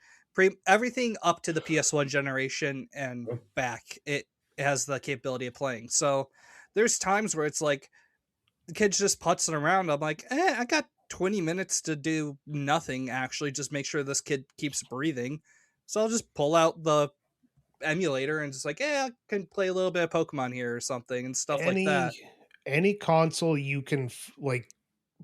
everything up to the PS1 generation and back, it has the capability of playing. So there's times where it's like the kid's just putzing around. I'm like, I got 20 minutes to do nothing, actually, just make sure this kid keeps breathing. So I'll just pull out the emulator and just like, I can play a little bit of Pokemon here or something and stuff like that. Any console you can like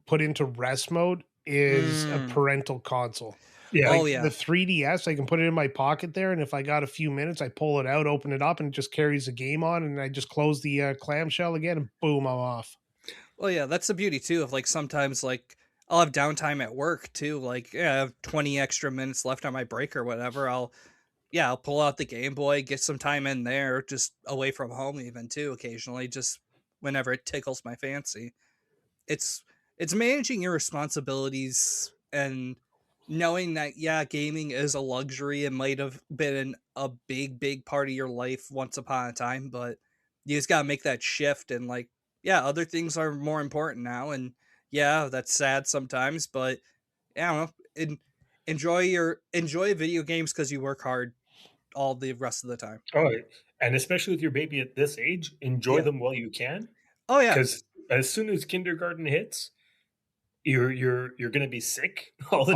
put into rest mode is a parental console. Yeah. Like the 3DS, I can put it in my pocket there, and if I got a few minutes, I pull it out, open it up, and it just carries the game on, and I just close the clamshell again, and boom, I'm off. Well, yeah, that's the beauty too of like sometimes like I'll have downtime at work too. Like, I have 20 extra minutes left on my break or whatever. I'll pull out the Game Boy, get some time in there, just away from home even too, occasionally, just whenever it tickles my fancy. It's managing your responsibilities and knowing that, gaming is a luxury. It might have been a big part of your life once upon a time, but you just gotta make that shift and like, other things are more important now. And that's sad sometimes, but I don't know. Enjoy video games because you work hard all the rest of the time. Oh, and especially with your baby at this age, enjoy them while you can. Oh yeah, because as soon as kindergarten hits, you're going to be sick all the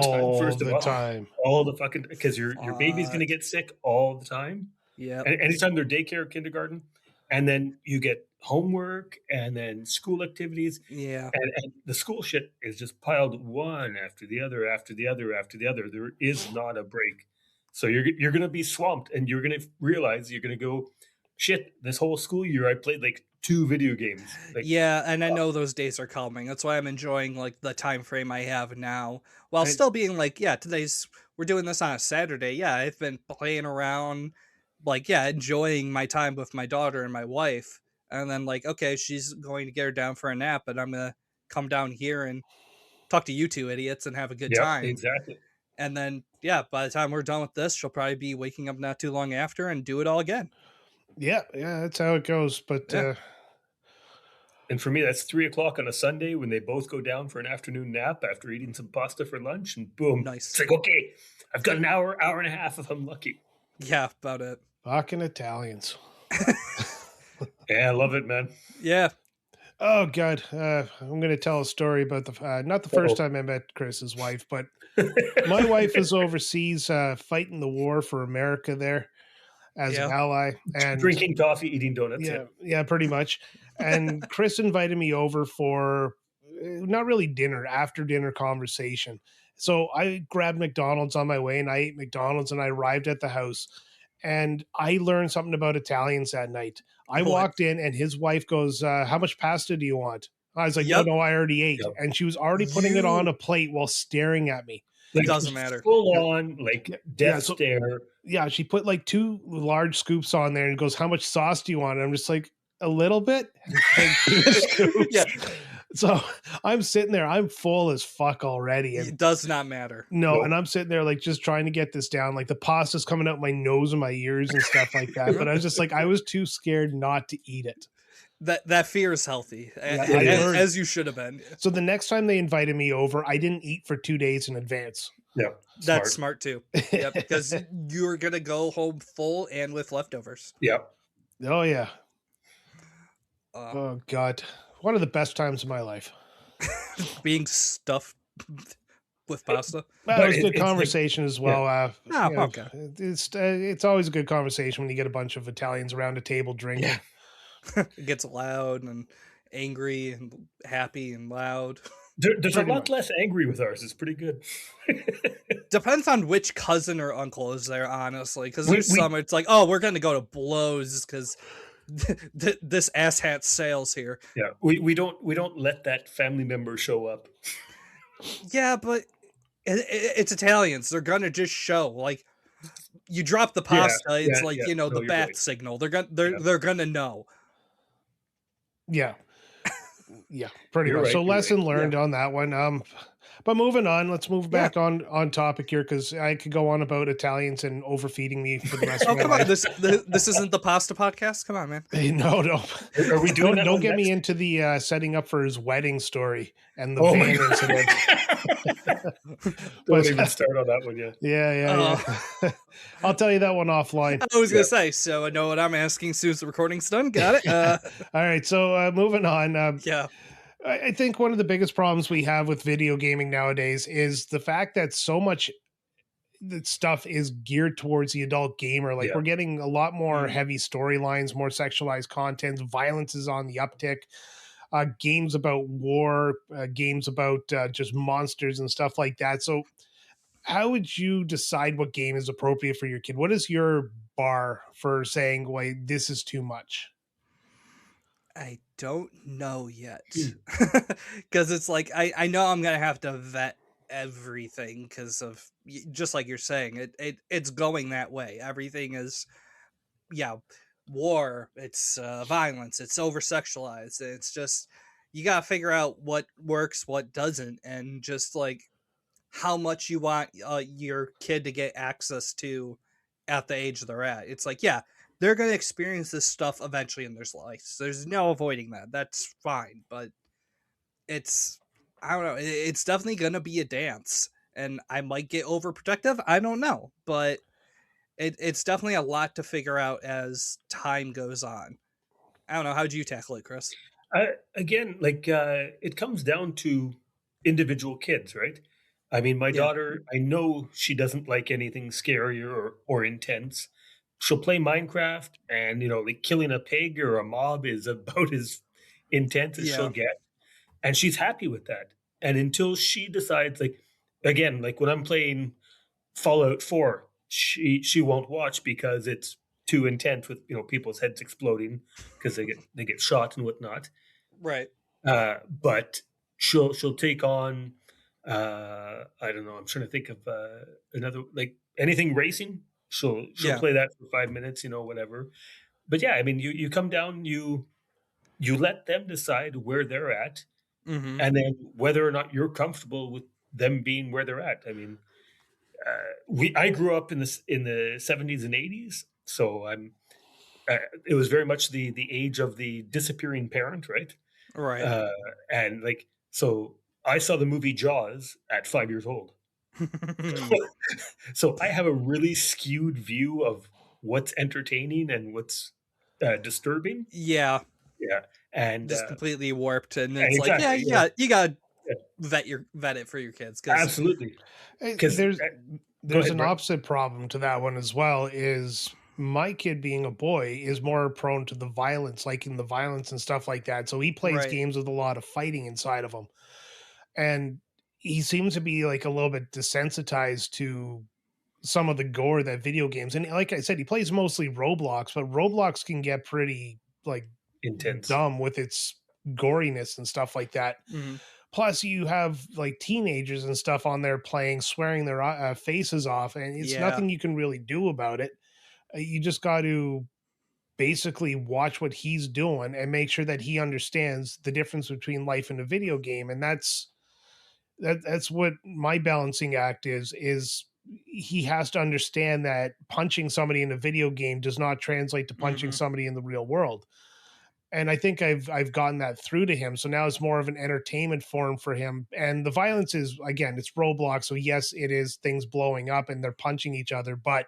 time. All the fucking, because your baby's going to get sick all the time. Yeah. Anytime they're daycare or kindergarten, and then you get homework and then school activities. Yeah. And the school shit is just piled one after the other, after the other, after the other. There is not a break. So you're going to be swamped, and you're going to realize you're going to go, shit, this whole school year I played like 2 video games. Like, and I know those days are coming. That's why I'm enjoying like the time frame I have now, while still being like, we're doing this on a Saturday. I've been playing around, like, enjoying my time with my daughter and my wife. And then like, okay, she's going to get her down for a nap, and I'm going to come down here and talk to you two idiots and have a good time. Exactly. And then, by the time we're done with this, she'll probably be waking up not too long after and do it all again. Yeah, that's how it goes. But and for me, that's 3:00 on a Sunday when they both go down for an afternoon nap after eating some pasta for lunch, and boom, nice. It's like, okay, I've got an hour and a half if I'm lucky. Yeah, about it. Fucking Italians. Yeah, I love it, man. Yeah. Oh God, I'm going to tell a story about not the first time I met Chris's wife, but my wife is overseas fighting the war for America there as an ally, and drinking coffee, eating donuts. Yeah, pretty much. And Chris invited me over for not really dinner, after dinner conversation. So I grabbed McDonald's on my way, and I ate McDonald's, and I arrived at the house, and I learned something about Italians that night. I walked in, and his wife goes, how much pasta do you want? I was like, no, I already ate. Yep. And she was already putting it on a plate while staring at me. Like, it doesn't matter. Full on, like, death stare. Yeah, she put like 2 large scoops on there and goes, how much sauce do you want? And I'm just like, a little bit. Yeah. So I'm sitting there, I'm full as fuck already. And it does not matter. No, and I'm sitting there like just trying to get this down. Like the pasta's coming out my nose and my ears and stuff like that. But I was just like, I was too scared not to eat it. That fear is healthy, as you should have been. So the next time they invited me over, I didn't eat for 2 days in advance. Yeah, that's smart too. Yeah, because you're gonna go home full and with leftovers. Yeah. Oh yeah. Oh God, one of the best times of my life. Being stuffed with pasta. Well, it was a good conversation as well. Okay. It's always a good conversation when you get a bunch of Italians around a table drinking. Yeah. It gets loud and angry and happy and loud. There's a lot less angry with ours. It's pretty good. Depends on which cousin or uncle is there, honestly. Because there's some, it's like, oh, we're going to go to blows because this asshat sales here. Yeah, we don't let that family member show up. Yeah, but it's Italians. They're going to just show. Like, you drop the pasta, it's like, the bat signal. They're gonna know. Yeah. Yeah, pretty much. So lesson learned on that one. But moving on, let's move back on topic here, because I could go on about Italians and overfeeding me for the rest of my come life. on, this isn't the pasta podcast. Come on, man. No. Are we doing that? Don't get me into the setting up for his wedding story and the Oh van incident. Don't even start on that one yet. Yeah. I'll tell you that one offline. I was gonna say, so I know what I'm asking as soon as the recording's done. Got it. All right, so moving on. Yeah. I think one of the biggest problems we have with video gaming nowadays is the fact that so much that stuff is geared towards the adult gamer. Like we're getting a lot more heavy storylines, more sexualized content, violence is on the uptick. Games about war, games about just monsters and stuff like that. So how would you decide what game is appropriate for your kid? What is your bar for saying, wait, this is too much? I don't know yet. Because it's like, I know I'm going to have to vet everything because of, just like you're saying, it's going that way. Everything is, war, it's violence, it's over-sexualized. It's just, you got to figure out what works, what doesn't, and just like how much you want your kid to get access to at the age they're at. It's like, they're going to experience this stuff eventually in their lives. There's no avoiding that. That's fine. But it's, I don't know. It's definitely going to be a dance. And I might get overprotective. I don't know. But it's definitely a lot to figure out as time goes on. I don't know. How'd you tackle it, Chris? Again, it comes down to individual kids, right? I mean, my daughter, I know she doesn't like anything scary or intense. She'll play Minecraft, and like killing a pig or a mob is about as intense as she'll get, and she's happy with that. And until she decides, again, when I'm playing Fallout 4, she won't watch because it's too intense with people's heads exploding because they get shot and whatnot. Right. But she'll take on I don't know. I'm trying to think of another, anything racing. She'll play that for 5 minutes, whatever. But I mean, you come down, you let them decide where they're at, and then whether or not you're comfortable with them being where they're at. I mean, I grew up in the 70s and 80s, so it was very much the age of the disappearing parent, right? Right. And so I saw the movie Jaws at 5 years old. So I have a really skewed view of what's entertaining and what's disturbing. Yeah. And just completely warped. And it's exactly, you got vet it for your kids. Absolutely. Because there's an opposite problem to that one as well. Is my kid, being a boy, is more prone to the violence, liking the violence and stuff like that. So he plays games with a lot of fighting inside of him. And he seems to be a little bit desensitized to some of the gore that video games. And like I said, he plays mostly Roblox, but Roblox can get pretty intense, dumb with its goriness and stuff like that. Plus you have teenagers and stuff on there playing, swearing their faces off, and it's nothing you can really do about it. You just got to basically watch what he's doing and make sure that he understands the difference between life and a video game. And that's what my balancing act is he has to understand that punching somebody in a video game does not translate to punching somebody in the real world. And I think I've gotten that through to him. So now it's more of an entertainment form for him. And the violence is, again, it's Roblox. So yes, it is things blowing up and they're punching each other, but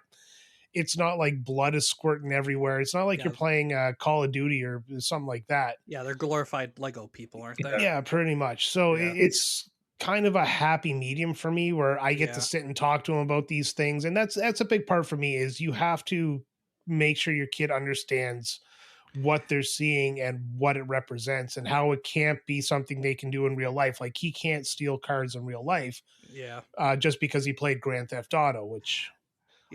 it's not like blood is squirting everywhere. It's not like you're playing Call of Duty or something like that. Yeah, they're glorified Lego people, aren't they? Yeah, pretty much. So it's kind of a happy medium for me where I get to sit and talk to him about these things. And that's a big part for me, is you have to make sure your kid understands what they're seeing and what it represents and how it can't be something they can do in real life. Like, he can't steal cars in real life just because he played Grand Theft Auto, which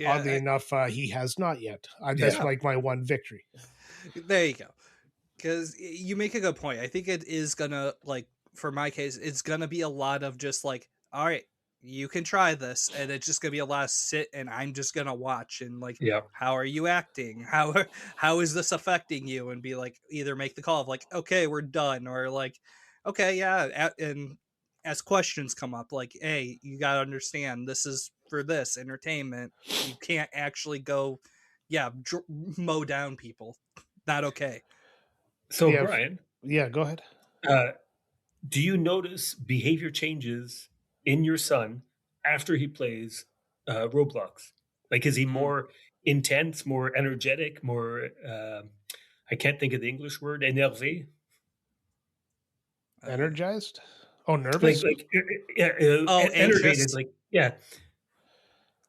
oddly enough he has not yet. That's my one victory. There you go. Because you make a good point. I think it is gonna, for my case, it's gonna be a lot of just all right, you can try this, and it's just gonna be a lot of sit and I'm just gonna watch and how are you acting, how is this affecting you, and be either make the call of okay, we're done, or okay, and as questions come up, like, hey, you got to understand, this is for this entertainment. You can't actually go, mow down people. Not okay. So, Brian. Go ahead. Do you notice behavior changes in your son after he plays Roblox? Like, is he more intense, more energetic, more, I can't think of the English word, énervé? Energized? Oh, nervous? Enervated. Like, yeah.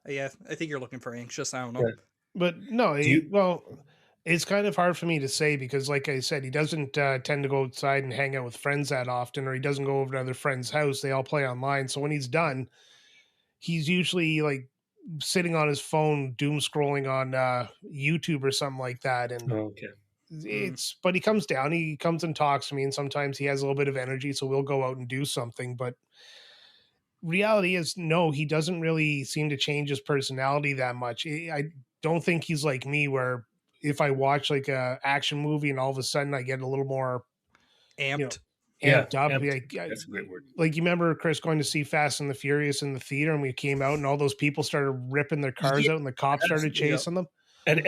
Yeah, I think you're looking for anxious. I don't know. Yeah. But no, it's kind of hard for me to say because, like I said, he doesn't tend to go outside and hang out with friends that often, or he doesn't go over to other friends' house. They all play online. So when he's done, he's usually like sitting on his phone, doom scrolling on YouTube or something like that. And but he comes down, he comes and talks to me, and sometimes he has a little bit of energy, so we'll go out and do something. But reality is, no, he doesn't really seem to change his personality that much. I don't think he's like me, where if I watch like a action movie and all of a sudden I get a little more amped, amped up. Amped. That's a great word. Like, you remember Chris going to see Fast and the Furious in the theater, and we came out and all those people started ripping their cars out and the cops started chasing them. And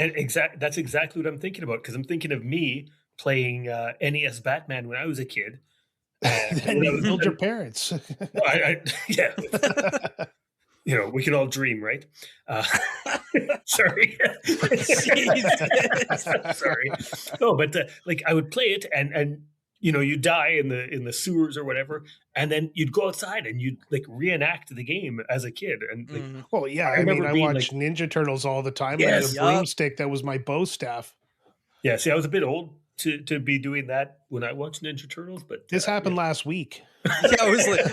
that's exactly what I'm thinking about, because I'm thinking of me playing NES Batman when I was a kid. And you killed your parents. Yeah. We can all dream, right? Sorry. Sorry. No, but like I would play it, and you die in the sewers or whatever, and then you'd go outside and you'd like reenact the game as a kid. And like, well, yeah, I watched Ninja Turtles all the time. Yes, I had a broomstick that was my bow staff. Yeah, see, I was a bit old to be doing that when I watched Ninja Turtles, but this happened last week. I was like,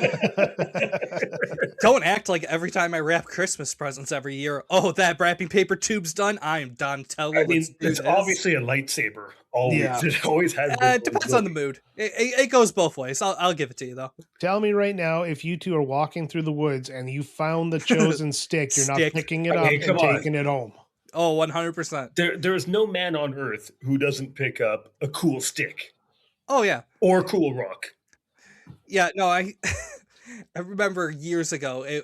don't act like every time I wrap Christmas presents every year, oh, that wrapping paper tube's done, I am done. It's obviously a lightsaber. Always. Yeah. It always has been. It depends on the mood. It goes both ways. I'll give it to you, though. Tell me right now, if you two are walking through the woods and you found the chosen stick, you're not picking it up and taking it home. Oh, 100%. There is no man on earth who doesn't pick up a cool stick. Oh, yeah. Or a cool rock. Yeah, no, I remember years ago,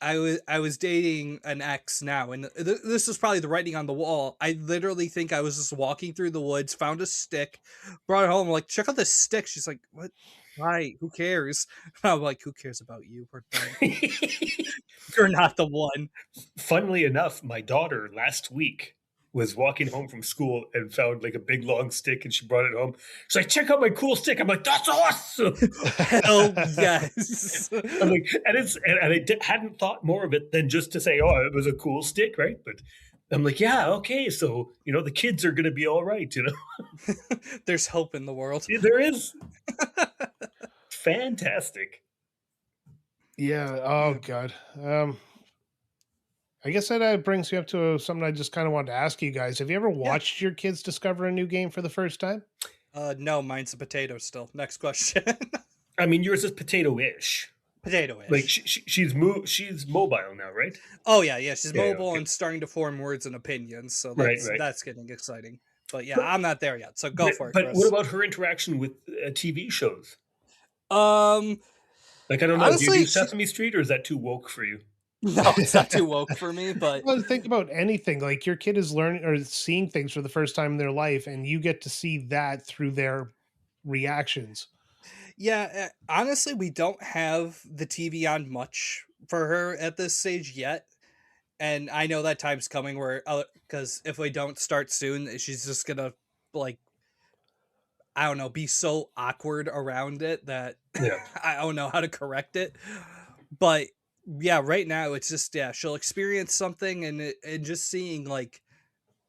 I was dating an ex now, and this was probably the writing on the wall. I literally think I was just walking through the woods, found a stick, brought it home. I'm like, check out this stick. She's like, what? Why? Who cares? And I'm like, who cares about you? We're done. You're not the one. Funnily enough, my daughter last week was walking home from school and found like a big long stick, and she brought it home. She's like, check out my cool stick. I'm like, that's awesome. Hell yes. I'm like, and I hadn't thought more of it than just to say, oh, it was a cool stick, right? But I'm like, yeah, okay. So, the kids are going to be all right, There's hope in the world. Yeah, there is. Fantastic. Yeah. Oh, God. I guess that brings me up to something I just kind of wanted to ask you guys. Have you ever watched your kids discover a new game for the first time? No, mine's a potato still. Next question. I mean, yours is potato-ish. Potato-ish. Like she's mobile now, right? Oh yeah. She's mobile and starting to form words and opinions. So that's getting exciting. But yeah, I'm not there yet. So go for it. But Chris. What about her interaction with TV shows? Like, I don't know. Honestly, do you do Sesame Street, or is that too woke for you? No, it's not too woke for me. But well, think about anything. Like, your kid is learning or seeing things for the first time in their life, and you get to see that through their reactions. Yeah, honestly, we don't have the TV on much for her at this stage yet. And I know that time's coming where, because if we don't start soon, she's just going to, like, I don't know, be so awkward around it that I don't know how to correct it. But yeah, right now it's just, she'll experience something and just seeing, like,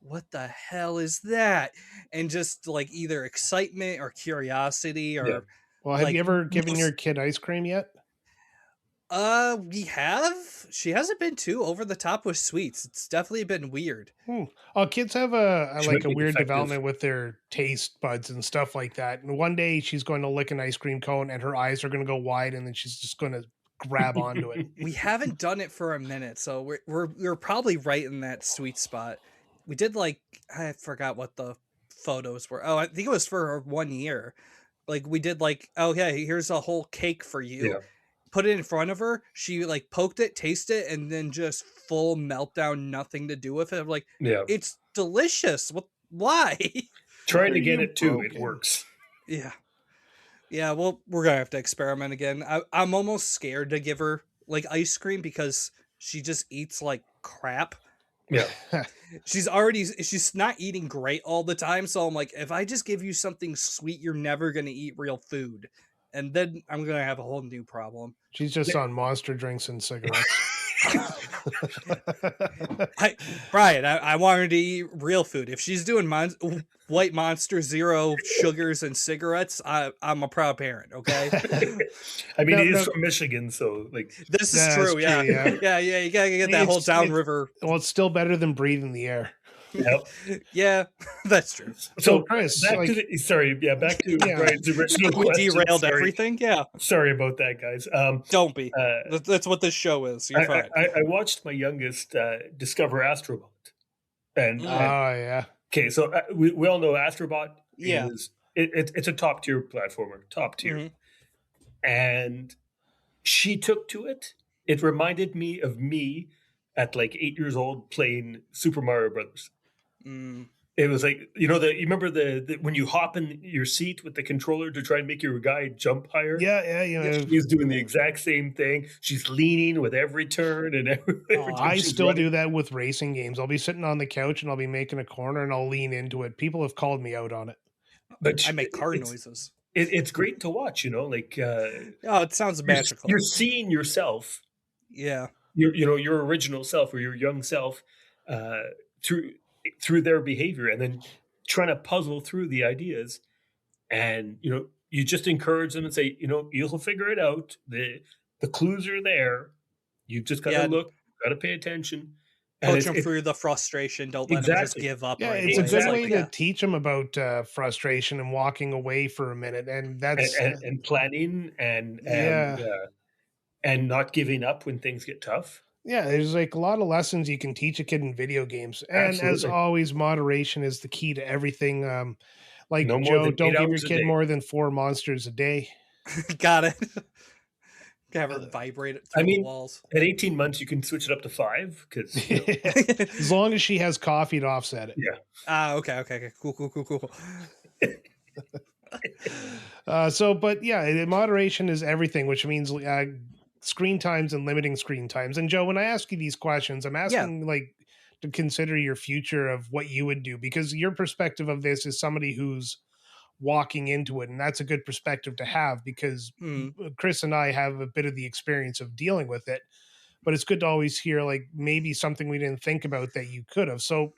what the hell is that? And just, like, either excitement or curiosity or... Yeah. Well, have you ever given your kid ice cream yet? We have. She hasn't been too over the top with sweets. It's definitely been weird. Oh, kids have a weird development with their taste buds and stuff like that. And one day she's going to lick an ice cream cone and her eyes are going to go wide, and then she's just going to grab onto it. We haven't done it for a minute, so we're probably right in that sweet spot. We did, like, I forgot what the photos were. Oh, I think it was for 1 year. Like, we did, like, oh yeah, here's a whole cake for you. put it in front of her. She like poked it, tasted it, and then just full meltdown, nothing to do with it. I'm like, yeah, it's delicious. What? Why? Trying to get it too, it works. Yeah. Yeah, well, we're gonna have to experiment again. I'm almost scared to give her like ice cream because she just eats like crap. Yeah. She's not eating great all the time, so I'm like, if I just give you something sweet, you're never gonna eat real food. And then I'm gonna have a whole new problem. She's just on monster drinks and cigarettes. Brian, I want her to eat real food. If she's doing White Monster, 0 sugars and cigarettes, I'm a proud parent. Okay. I mean, he's from Michigan, so like this is true. Yeah. Yeah. You gotta get that whole downriver. Well, it's still better than breathing the air. Yep. Yeah, that's true. So Chris, back to Brian's original we derailed everything. Yeah. Sorry about that, guys. Don't be. That's what this show is. You're fine. I watched my youngest discover Astrobot. And yeah. Okay, so we all know Astrobot is it's a top tier platformer, top tier. Mm-hmm. And she took to it. It reminded me of me at like 8 years old playing Super Mario Brothers. It was like, you remember the when you hop in your seat with the controller to try and make your guy jump higher? Yeah. She's doing the exact same thing. She's leaning with every turn and everything. I still do that with racing games. I'll be sitting on the couch and I'll be making a corner and I'll lean into it. People have called me out on it. But I make car noises. It's great to watch, like it sounds magical. You're seeing yourself. Yeah. Your original self or your young self through their behavior, and then trying to puzzle through the ideas, and you just encourage them and say, you'll figure it out. The clues are there. You've just got to look, got to pay attention. Coach them through the frustration. Don't let them just give up. Yeah, it's a good way to teach them about frustration and walking away for a minute, and that's and planning and not giving up when things get tough. Yeah, there's like a lot of lessons you can teach a kid in video games. And Absolutely. As always, moderation is the key to everything. Joe, don't give your kid more than 4 monsters a day. Got it. Have her vibrate it through the walls. At 18 months, you can switch it up to 5. Because as long as she has coffee to offset it. Yeah. Okay. Cool. Moderation is everything, which means screen times and limiting screen times. And Joe, when I ask you these questions, I'm asking to consider your future of what you would do, because your perspective of this is somebody who's walking into it. And that's a good perspective to have, because Chris and I have a bit of the experience of dealing with it, but it's good to always hear like maybe something we didn't think about that you could have. So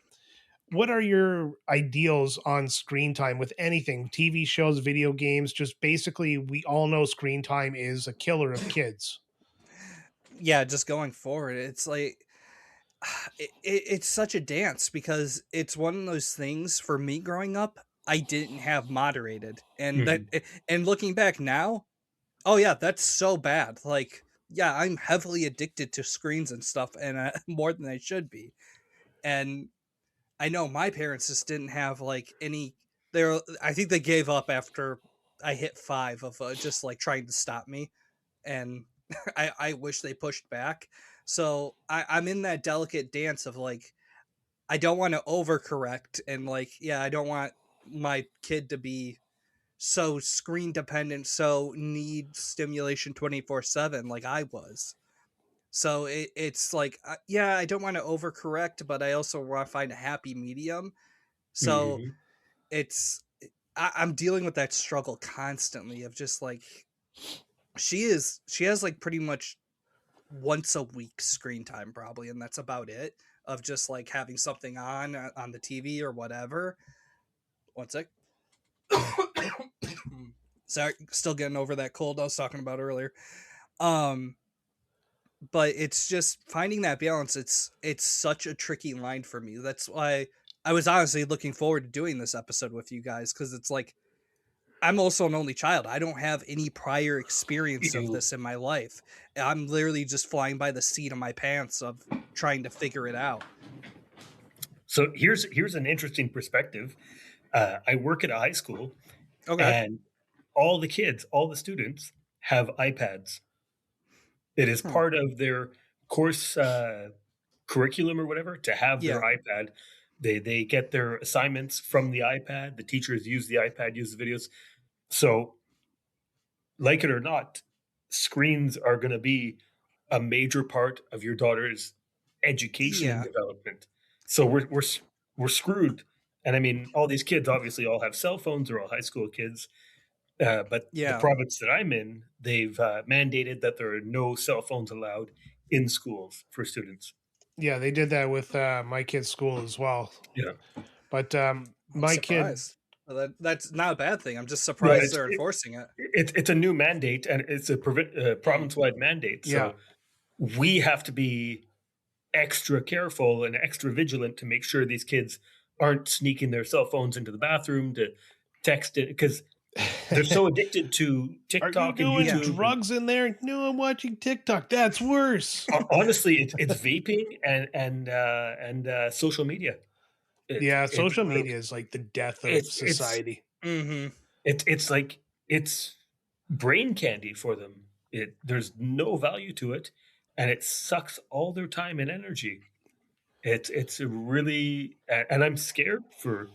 what are your ideals on screen time with anything, TV shows, video games? Just basically, we all know screen time is a killer of kids. Yeah, just going forward, it's like it's such a dance, because it's one of those things. For me growing up, I didn't have moderated, and and looking back now, that's so bad. Like, I'm heavily addicted to screens and stuff, and more than I should be. And I know my parents just didn't have like any. I think they gave up after I hit 5 of just like trying to stop me, and I wish they pushed back. So I'm in that delicate dance of like, I don't want to overcorrect, and like, I don't want my kid to be so screen dependent, so need stimulation 24/7 like I was. So it's like, I don't want to overcorrect, but I also want to find a happy medium. So I'm dealing with that struggle constantly of just like, she has like pretty much once a week screen time probably, and that's about it, of just like having something on the TV or whatever. One sec. Sorry, still getting over that cold I was talking about earlier. But it's just finding that balance. It's such a tricky line for me. That's why I was honestly looking forward to doing this episode with you guys, because it's like, I'm also an only child. I don't have any prior experience of this in my life. I'm literally just flying by the seat of my pants of trying to figure it out. So here's an interesting perspective. I work at a high school, and all the kids, all the students have iPads. It is part of their course curriculum or whatever to have their iPad. They get their assignments from the iPad. The teachers use the iPad, use the videos. So, like it or not, screens are going to be a major part of your daughter's education and development. So we're screwed. And I mean, all these kids obviously all have cell phones. They're all high school kids. But the province that I'm in, they've mandated that there are no cell phones allowed in schools for students. Yeah, they did that with my kid's school as well. Yeah, but my kid. Well, that's not a bad thing. I'm just surprised they're enforcing it. It's a new mandate, and it's a province-wide mandate. So we have to be extra careful and extra vigilant to make sure these kids aren't sneaking their cell phones into the bathroom to text it, because they're so addicted to TikTok and YouTube. Drugs in there? No, I'm watching TikTok. That's worse. Honestly, it's vaping and social media. Social media is like the death of society. It's like it's brain candy for them. There's no value to it, and it sucks all their time and energy. It's really, and I'm scared for,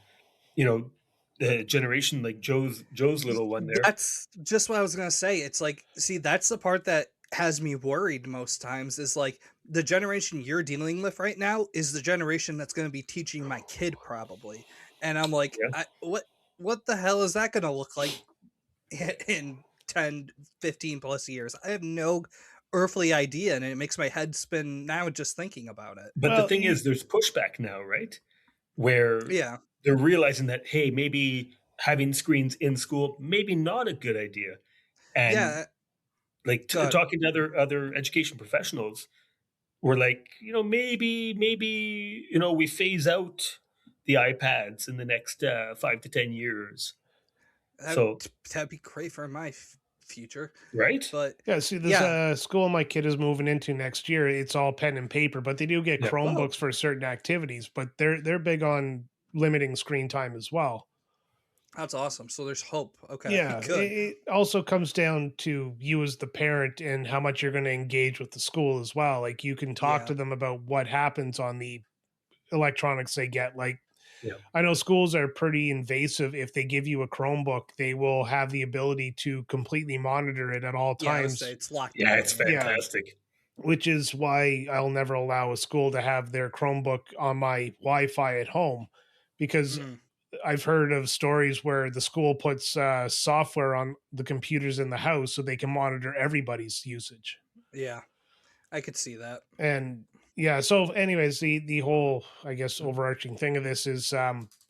the generation like Joe's little one there. That's just what I was gonna say. It's like, see, that's the part that has me worried most times, is like the generation you're dealing with right now is the generation that's going to be teaching my kid probably. And I'm like, what the hell is that going to look like in 10, 15 plus years? I have no earthly idea, and it makes my head spin now just thinking about it. But the thing is, there's pushback now, right? Where they're realizing that, hey, maybe having screens in school, maybe not a good idea. And like talking to other education professionals, we're like, maybe, we phase out the iPads in the next 5 to 10 years. That'd be great for my future, right? But see, this school my kid is moving into next year, it's all pen and paper, but they do get Chromebooks for certain activities. But they're big on limiting screen time as well. That's awesome. So there's hope. Okay. Yeah. Good. It also comes down to you as the parent and how much you're going to engage with the school as well. Like, you can talk to them about what happens on the electronics they get. Like, I know schools are pretty invasive. If they give you a Chromebook, they will have the ability to completely monitor it at all times. It's locked. Yeah, it's fantastic. Which is why I'll never allow a school to have their Chromebook on my Wi-Fi at home, because I've heard of stories where the school puts software on the computers in the house so they can monitor everybody's usage. Yeah, I could see that. And so anyways, the whole, I guess, overarching thing of this is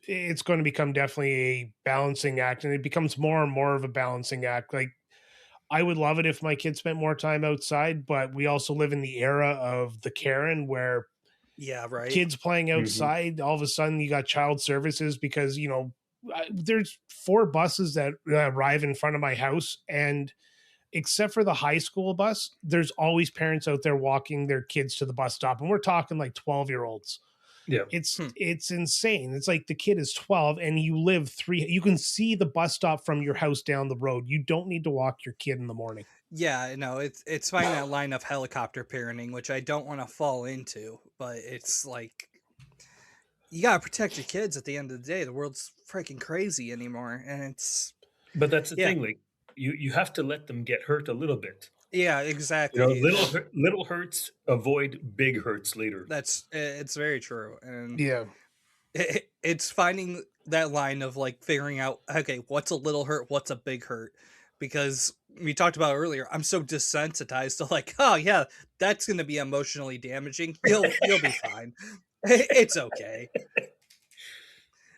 it's going to become definitely a balancing act, and it becomes more and more of a balancing act. Like, I would love it if my kids spent more time outside, but we also live in the era of the Karen where kids playing outside, all of a sudden you got child services because, there's 4 buses that arrive in front of my house, and except for the high school bus, there's always parents out there walking their kids to the bus stop. And we're talking like 12-year-olds. Yeah. It's insane. It's like the kid is 12 and you live you can see the bus stop from your house down the road. You don't need to walk your kid in the morning. Yeah, no, it's finding that line of helicopter parenting, which I don't want to fall into, but it's like, you got to protect your kids at the end of the day. The world's freaking crazy anymore. And but that's the thing. Like, you have to let them get hurt a little bit. Yeah, exactly. Little hurts avoid big hurts later. It's very true. And it's finding that line of like figuring out, okay, what's a little hurt, what's a big hurt, because we talked about earlier, I'm so desensitized to like, oh yeah, that's going to be emotionally damaging. You'll be fine. It's okay.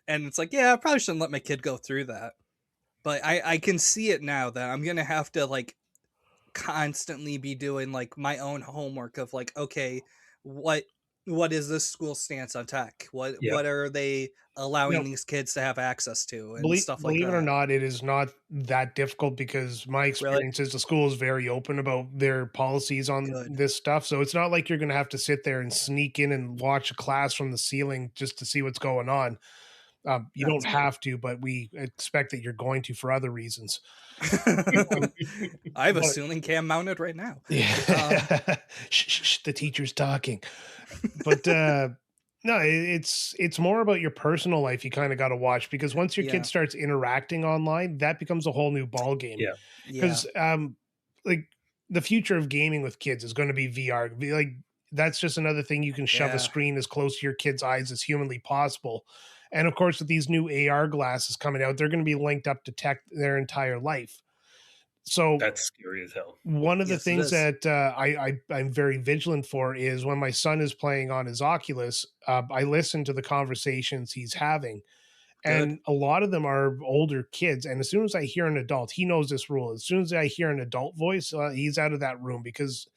And it's like, yeah, I probably shouldn't let my kid go through that. But I can see it now that I'm going to have to like constantly be doing like my own homework of like, okay, what is this school stance on tech? What are they allowing these kids to have access to and stuff like that? Believe it or not, it is not that difficult, because my experience is the school is very open about their policies on this stuff. So it's not like you're going to have to sit there and sneak in and watch a class from the ceiling just to see what's going on. You don't have to, but we expect that you're going to for other reasons. I have a ceiling cam mounted right now. Yeah. Shh, the teacher's talking. But no, it's more about your personal life. You kind of got to watch, because once your kid starts interacting online, that becomes a whole new ball game. Yeah. Because like the future of gaming with kids is going to be VR. Like that's just another thing. You can shove a screen as close to your kid's eyes as humanly possible. And of course, with these new AR glasses coming out, they're going to be linked up to tech their entire life. So that's scary as hell. One of the things that I'm very vigilant for is when my son is playing on his Oculus, I listen to the conversations he's having. And a lot of them are older kids. And as soon as I hear an adult, he knows this rule. As soon as I hear an adult voice, he's out of that room, because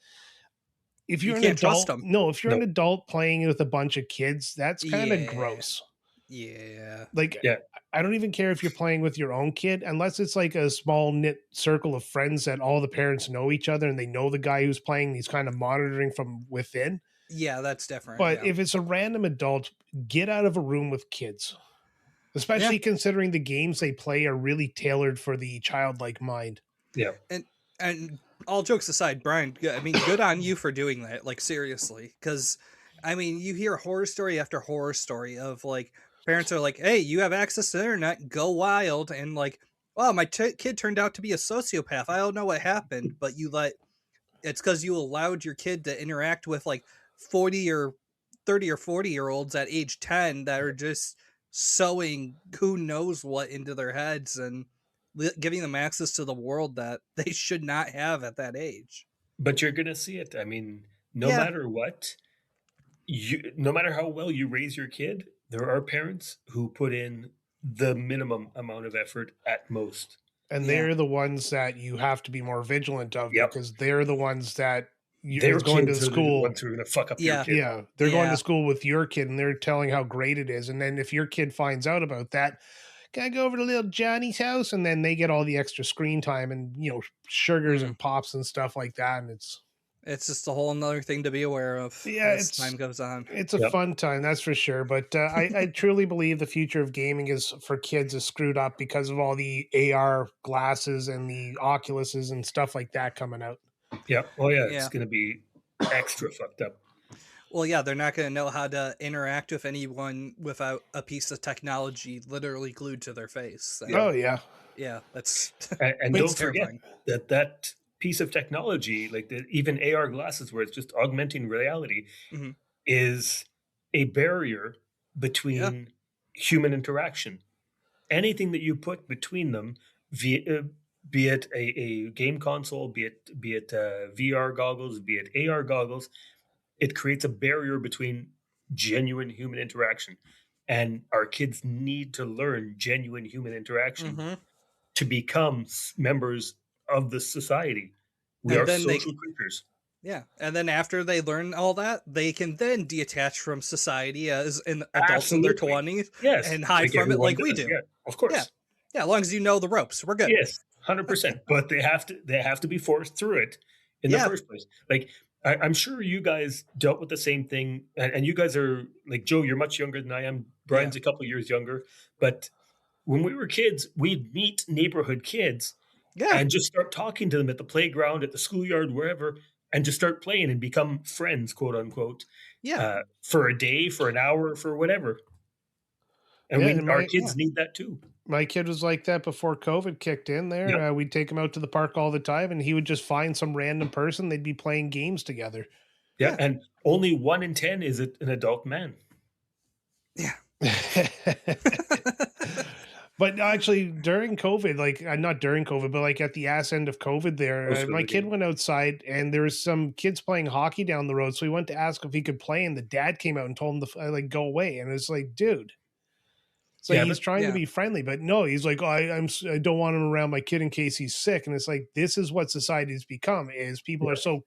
if you're an adult, if you're an adult playing with a bunch of kids, that's kind of gross. Yeah. Like, I don't even care if you're playing with your own kid, unless it's like a small knit circle of friends that all the parents know each other and they know the guy who's playing, and he's kind of monitoring from within. Yeah, that's different. But if it's a random adult, get out of a room with kids, especially considering the games they play are really tailored for the childlike mind. Yeah. And all jokes aside, Brian, I mean, good on you for doing that. Like, seriously, because I mean, you hear horror story after horror story of like, parents are like, hey, you have access to the internet, go wild. And like, oh, my kid turned out to be a sociopath. I don't know what happened, but it's because you allowed your kid to interact with like 40 or 30 or 40-year-olds at age 10 that are just sowing who knows what into their heads and giving them access to the world that they should not have at that age. But you're going to see it. I mean, no matter what, no matter how well you raise your kid, there are parents who put in the minimum amount of effort at most. And they're the ones that you have to be more vigilant of, because they're the ones that they're going to school. The ones who are going to fuck up your kid. Yeah, they're going to school with your kid and they're telling how great it is. And then if your kid finds out about that, can I go over to little Johnny's house? And then they get all the extra screen time and, sugars and pops and stuff like that. And it's just a whole nother thing to be aware of as time goes on. It's a fun time, that's for sure. But I truly believe the future of gaming for kids is screwed up because of all the AR glasses and the Oculuses and stuff like that coming out. Yeah. Oh, yeah. It's going to be extra fucked up. Well, yeah, they're not going to know how to interact with anyone without a piece of technology literally glued to their face. So, oh, yeah. Yeah, that's... And don't forget that piece of technology, like even AR glasses where it's just augmenting reality, is a barrier between human interaction. Anything that you put between them, be it a game console, be it VR goggles, be it AR goggles, it creates a barrier between genuine human interaction. And our kids need to learn genuine human interaction to become members of the society. We are social creatures. Yeah. And then after they learn all that, they can then detach from society as an adults in their 20s and hide from it like we do. Yeah, of course. Yeah, as long as you know the ropes, we're good. Yes, 100%. But they have to be forced through it in the first place. Like, I'm sure you guys dealt with the same thing. And you guys are, like, Joe, you're much younger than I am. Brian's a couple years younger. But when we were kids, we'd meet neighborhood kids and just start talking to them at the playground, at the schoolyard, wherever, and just start playing and become friends, quote unquote. Yeah. For a day, for an hour, for whatever. And our kids need that too. My kid was like that before COVID kicked in there. Yep. We'd take him out to the park all the time and he would just find some random person. They'd be playing games together. Yeah. And only 1 in 10 is an adult man. Yeah. But actually during COVID, like not during COVID, but like at the ass end of COVID there, my kid went outside and there was some kids playing hockey down the road. So he went to ask if he could play and the dad came out and told him to go away. And it's like, dude. So he's trying to be friendly, but no, he's like, oh, I don't want him around my kid in case he's sick. And it's like, this is what society's become is people are so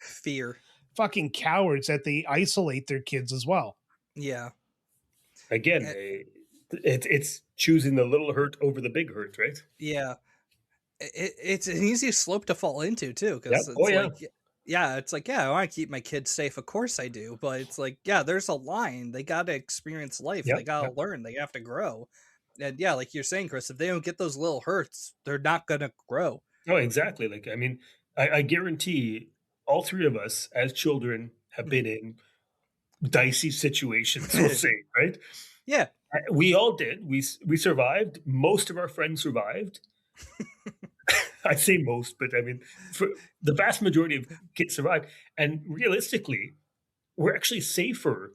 fucking cowards that they isolate their kids as well. Yeah. Again, it's choosing the little hurt over the big hurt, right? Yeah. It's an easy slope to fall into too. Cause it's like, I want to keep my kids safe. Of course I do. But it's like, there's a line. They got to experience life. They got to learn. They have to grow. And yeah, like you're saying, Chris, if they don't get those little hurts, they're not going to grow. Oh, exactly. Like, I mean, I guarantee all three of us as children have been in dicey situations, we'll say, right? Yeah. We all did. We survived. Most of our friends survived. I say most, but I mean, for the vast majority of kids survived. And realistically, we're actually safer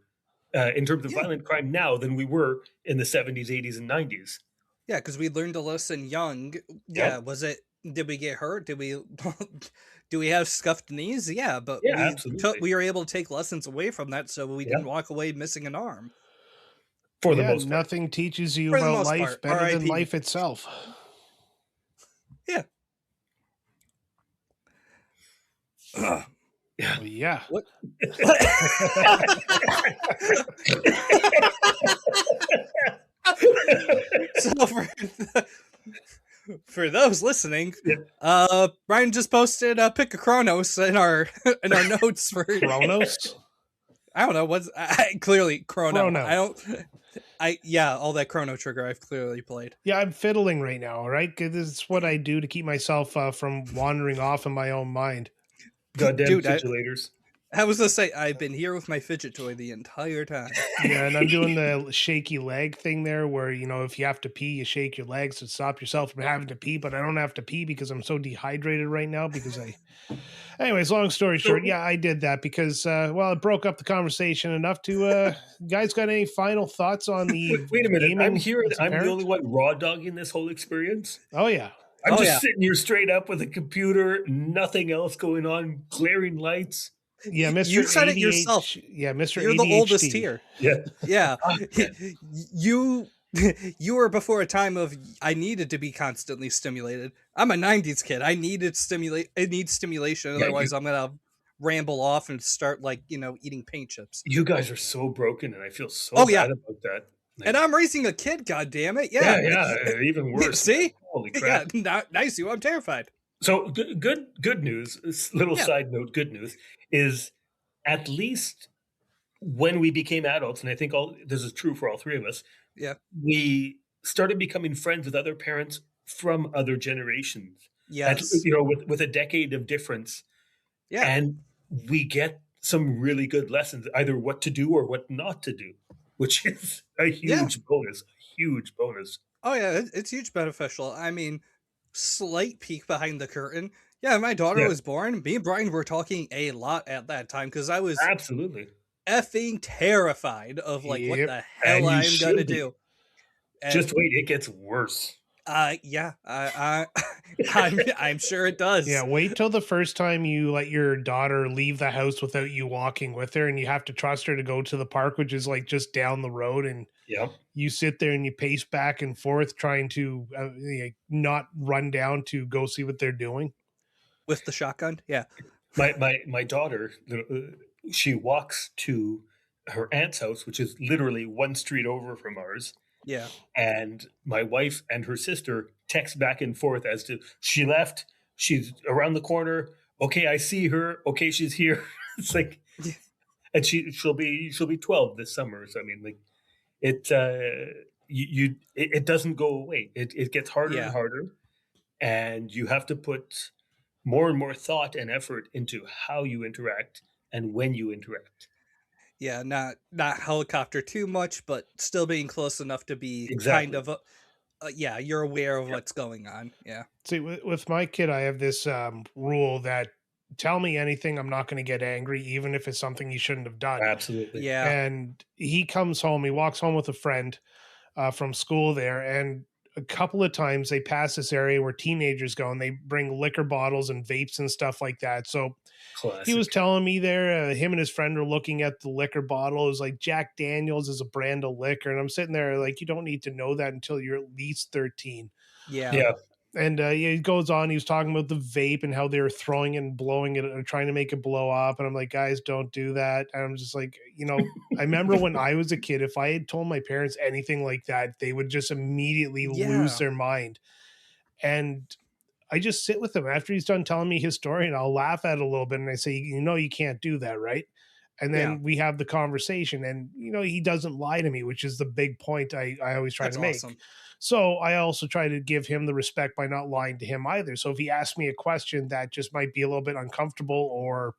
in terms of violent crime now than we were in the 70s, 80s, and 90s. Yeah, because we learned to listen young. Yeah, was it? Did we get hurt? Did we? Do we have scuffed knees? Yeah, but we were able to take lessons away from that, so we didn't walk away missing an arm. For the most part, nothing teaches you about life better than life itself. Yeah. Yeah. What? So for those listening, Brian just posted a pic of Kronos in our notes for Kronos. I don't know what's clearly Chrono. All that Chrono Trigger I've clearly played. Yeah, I'm fiddling right now. Right, this is what I do to keep myself from wandering off in my own mind. Goddamn fidulators. I was gonna say I've been here with my fidget toy the entire time. Yeah, and I'm doing the shaky leg thing there, where if you have to pee, you shake your legs to stop yourself from having to pee. But I don't have to pee because I'm so dehydrated right now. Because anyways, long story short, yeah, I did that because it broke up the conversation enough to. Guys, got any final thoughts on the? Wait a minute, I'm here. I'm the only one raw dogging this whole experience. Oh yeah. I'm just sitting here straight up with a computer, nothing else going on, glaring lights. Yeah, Mr. You said it yourself. Yeah, Mr. You're ADHD. the oldest here. Yeah. You were before a time of I needed to be constantly stimulated. I'm a 90s kid. I need stimulation. Otherwise, I'm going to ramble off and start eating paint chips. You guys are so broken, and I feel so bad about that. And I'm raising a kid, goddammit. Yeah, even worse. See? Holy crap. Yeah, nice. I'm terrified. So good news, this little side note, good news, is at least when we became adults, and I think this is true for all three of us, we started becoming friends with other parents from other generations. Yes. With a decade of difference. Yeah. And we get some really good lessons, either what to do or what not to do, which is a huge bonus. A huge bonus. Oh, yeah, it's huge beneficial. I mean, slight peek behind the curtain. Yeah, my daughter was born. Me and Brian were talking a lot at that time because I was absolutely effing terrified of what the hell I'm going to do. And just wait, it gets worse. I'm sure it does. Yeah, wait till the first time you let your daughter leave the house without you walking with her, and you have to trust her to go to the park, which is just down the road, and you sit there and you pace back and forth trying to not run down to go see what they're doing with the shotgun. Yeah, my daughter, she walks to her aunt's house, which is literally one street over from ours. Yeah. And my wife and her sister text back and forth as to she left, she's around the corner. Okay, I see her. Okay, she's here. It's and she'll be 12 this summer. So I mean, it doesn't go away. It gets harder and harder, and you have to put more and more thought and effort into how you interact and when you interact. Yeah, not helicopter too much, but still being close enough to be kind of you're aware of what's going on. Yeah. See, with my kid, I have this rule that tell me anything, I'm not going to get angry, even if it's something you shouldn't have done. Absolutely. Yeah. And he comes home, he walks home with a friend from school there, and a couple of times they pass this area where teenagers go and they bring liquor bottles and vapes and stuff like that. So classic. He was telling me there, him and his friend are looking at the liquor bottle. It was like Jack Daniels is a brand of liquor. And I'm sitting there you don't need to know that until you're at least 13. Yeah. Yeah. And he goes on, he was talking about the vape and how they were throwing it and blowing it or trying to make it blow up. And I'm like, guys, don't do that. And I'm just like, I remember when I was a kid, if I had told my parents anything like that, they would just immediately lose their mind. And I just sit with him after he's done telling me his story and I'll laugh at it a little bit. And I say, you can't do that, right? And then we have the conversation, and, he doesn't lie to me, which is the big point I always try to make. Awesome. So I also try to give him the respect by not lying to him either. So if he asks me a question that just might be a little bit uncomfortable or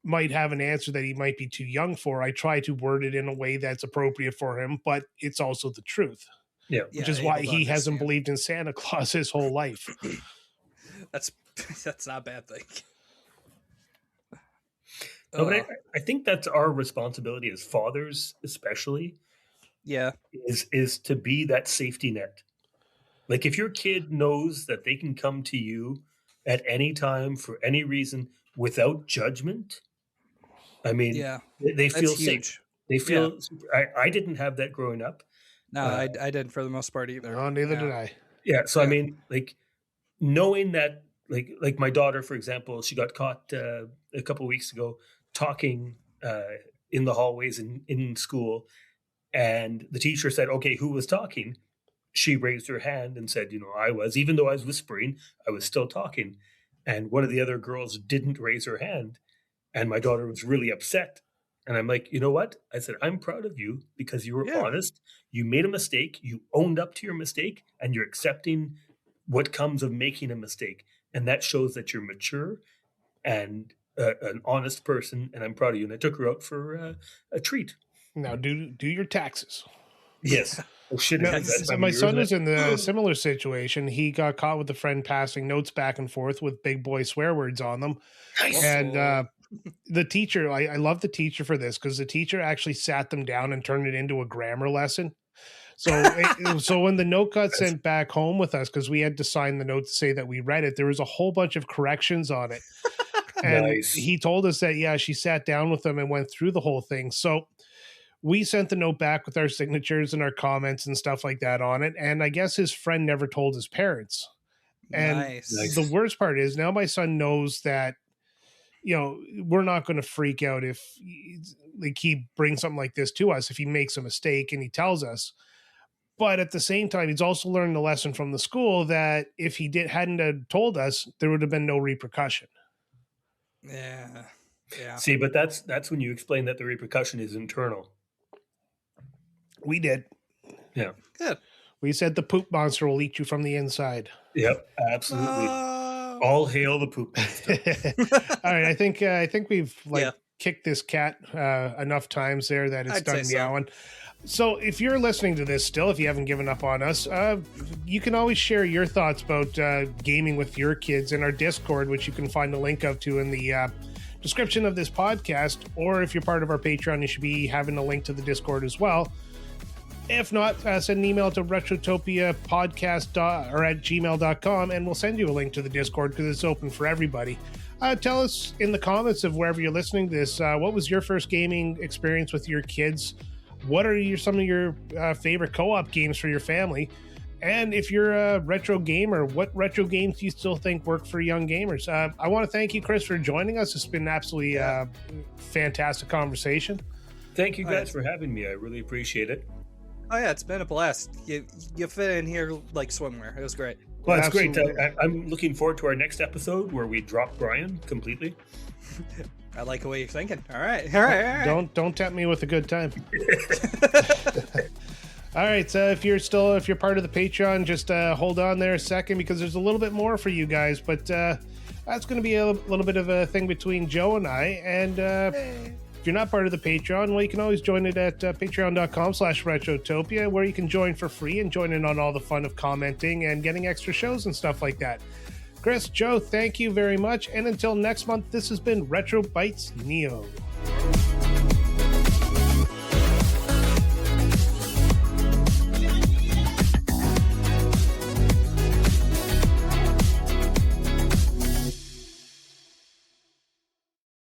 might have an answer that he might be too young for, I try to word it in a way that's appropriate for him, but it's also the truth. Yeah. Which is why he hasn't believed in Santa Claus his whole life. That's not a bad thing. No, but I think that's our responsibility as fathers, especially. Yeah. Is to be that safety net. Like, if your kid knows that they can come to you at any time for any reason without judgment, I mean, they feel safe. They feel I didn't have that growing up. No, I didn't for the most part either. No, neither did I. Yeah. So, I mean, like, knowing that, like my daughter, for example, she got caught a couple of weeks ago talking in the hallways in school, and the teacher said, okay, who was talking? She raised her hand and said, I was, even though I was whispering, I was still talking. And one of the other girls didn't raise her hand, and my daughter was really upset. And I'm like, you know what? I said, I'm proud of you because you were honest. You made a mistake. You owned up to your mistake, and you're accepting what comes of making a mistake. And that shows that you're mature and an honest person, and I'm proud of you. And I took her out for a treat. Now do your taxes. Yes. Oh, shit. My son was in the similar situation. He got caught with a friend passing notes back and forth with big boy swear words on them. Nice. And the teacher, I love the teacher for this, because the teacher actually sat them down and turned it into a grammar lesson. So when the note got sent back home with us, because we had to sign the note to say that we read it, there was a whole bunch of corrections on it. And he told us that, she sat down with them and went through the whole thing. So we sent the note back with our signatures and our comments and stuff like that on it. And I guess his friend never told his parents. And the worst part is, now my son knows that, we're not going to freak out if he brings something like this to us, if he makes a mistake and he tells us. But at the same time, he's also learned the lesson from the school that if he hadn't have told us, there would have been no repercussion. Yeah. See, but that's when you explain that the repercussion is internal. We did. Yeah. Good. We said the poop monster will eat you from the inside. Yep, absolutely. All hail the poop monster. All right, I think we've kicked this cat enough times there that it's done meowing. So if you're listening to this still, if you haven't given up on us, you can always share your thoughts about gaming with your kids in our Discord, which you can find the link to in the description of this podcast. Or if you're part of our Patreon, you should be having a link to the Discord as well. If not, send an email to retrotopiapodcast or at gmail.com, and we'll send you a link to the Discord because it's open for everybody. Tell us in the comments of wherever you're listening to this, what was your first gaming experience with your kids? What are some of your favorite co-op games for your family? And if you're a retro gamer, what retro games do you still think work for young gamers? I want to thank you, Chris, for joining us. It's been an absolutely fantastic conversation. Thank you guys for having me. I really appreciate it. Oh yeah, it's been a blast. You fit in here like swimwear. It was great. Well, it's great. I'm looking forward to our next episode where we drop Brian completely. I like the way you're thinking. All right. Don't tempt me with a good time. All right. So if you're part of the Patreon, just hold on there a second, because there's a little bit more for you guys. But that's going to be a little bit of a thing between Joe and I. And if you're not part of the Patreon, well, you can always join it at patreon.com/retrotopia, where you can join for free and join in on all the fun of commenting and getting extra shows and stuff like that. Chris, Joe, thank you very much. And until next month, this has been RetroBytes Neo.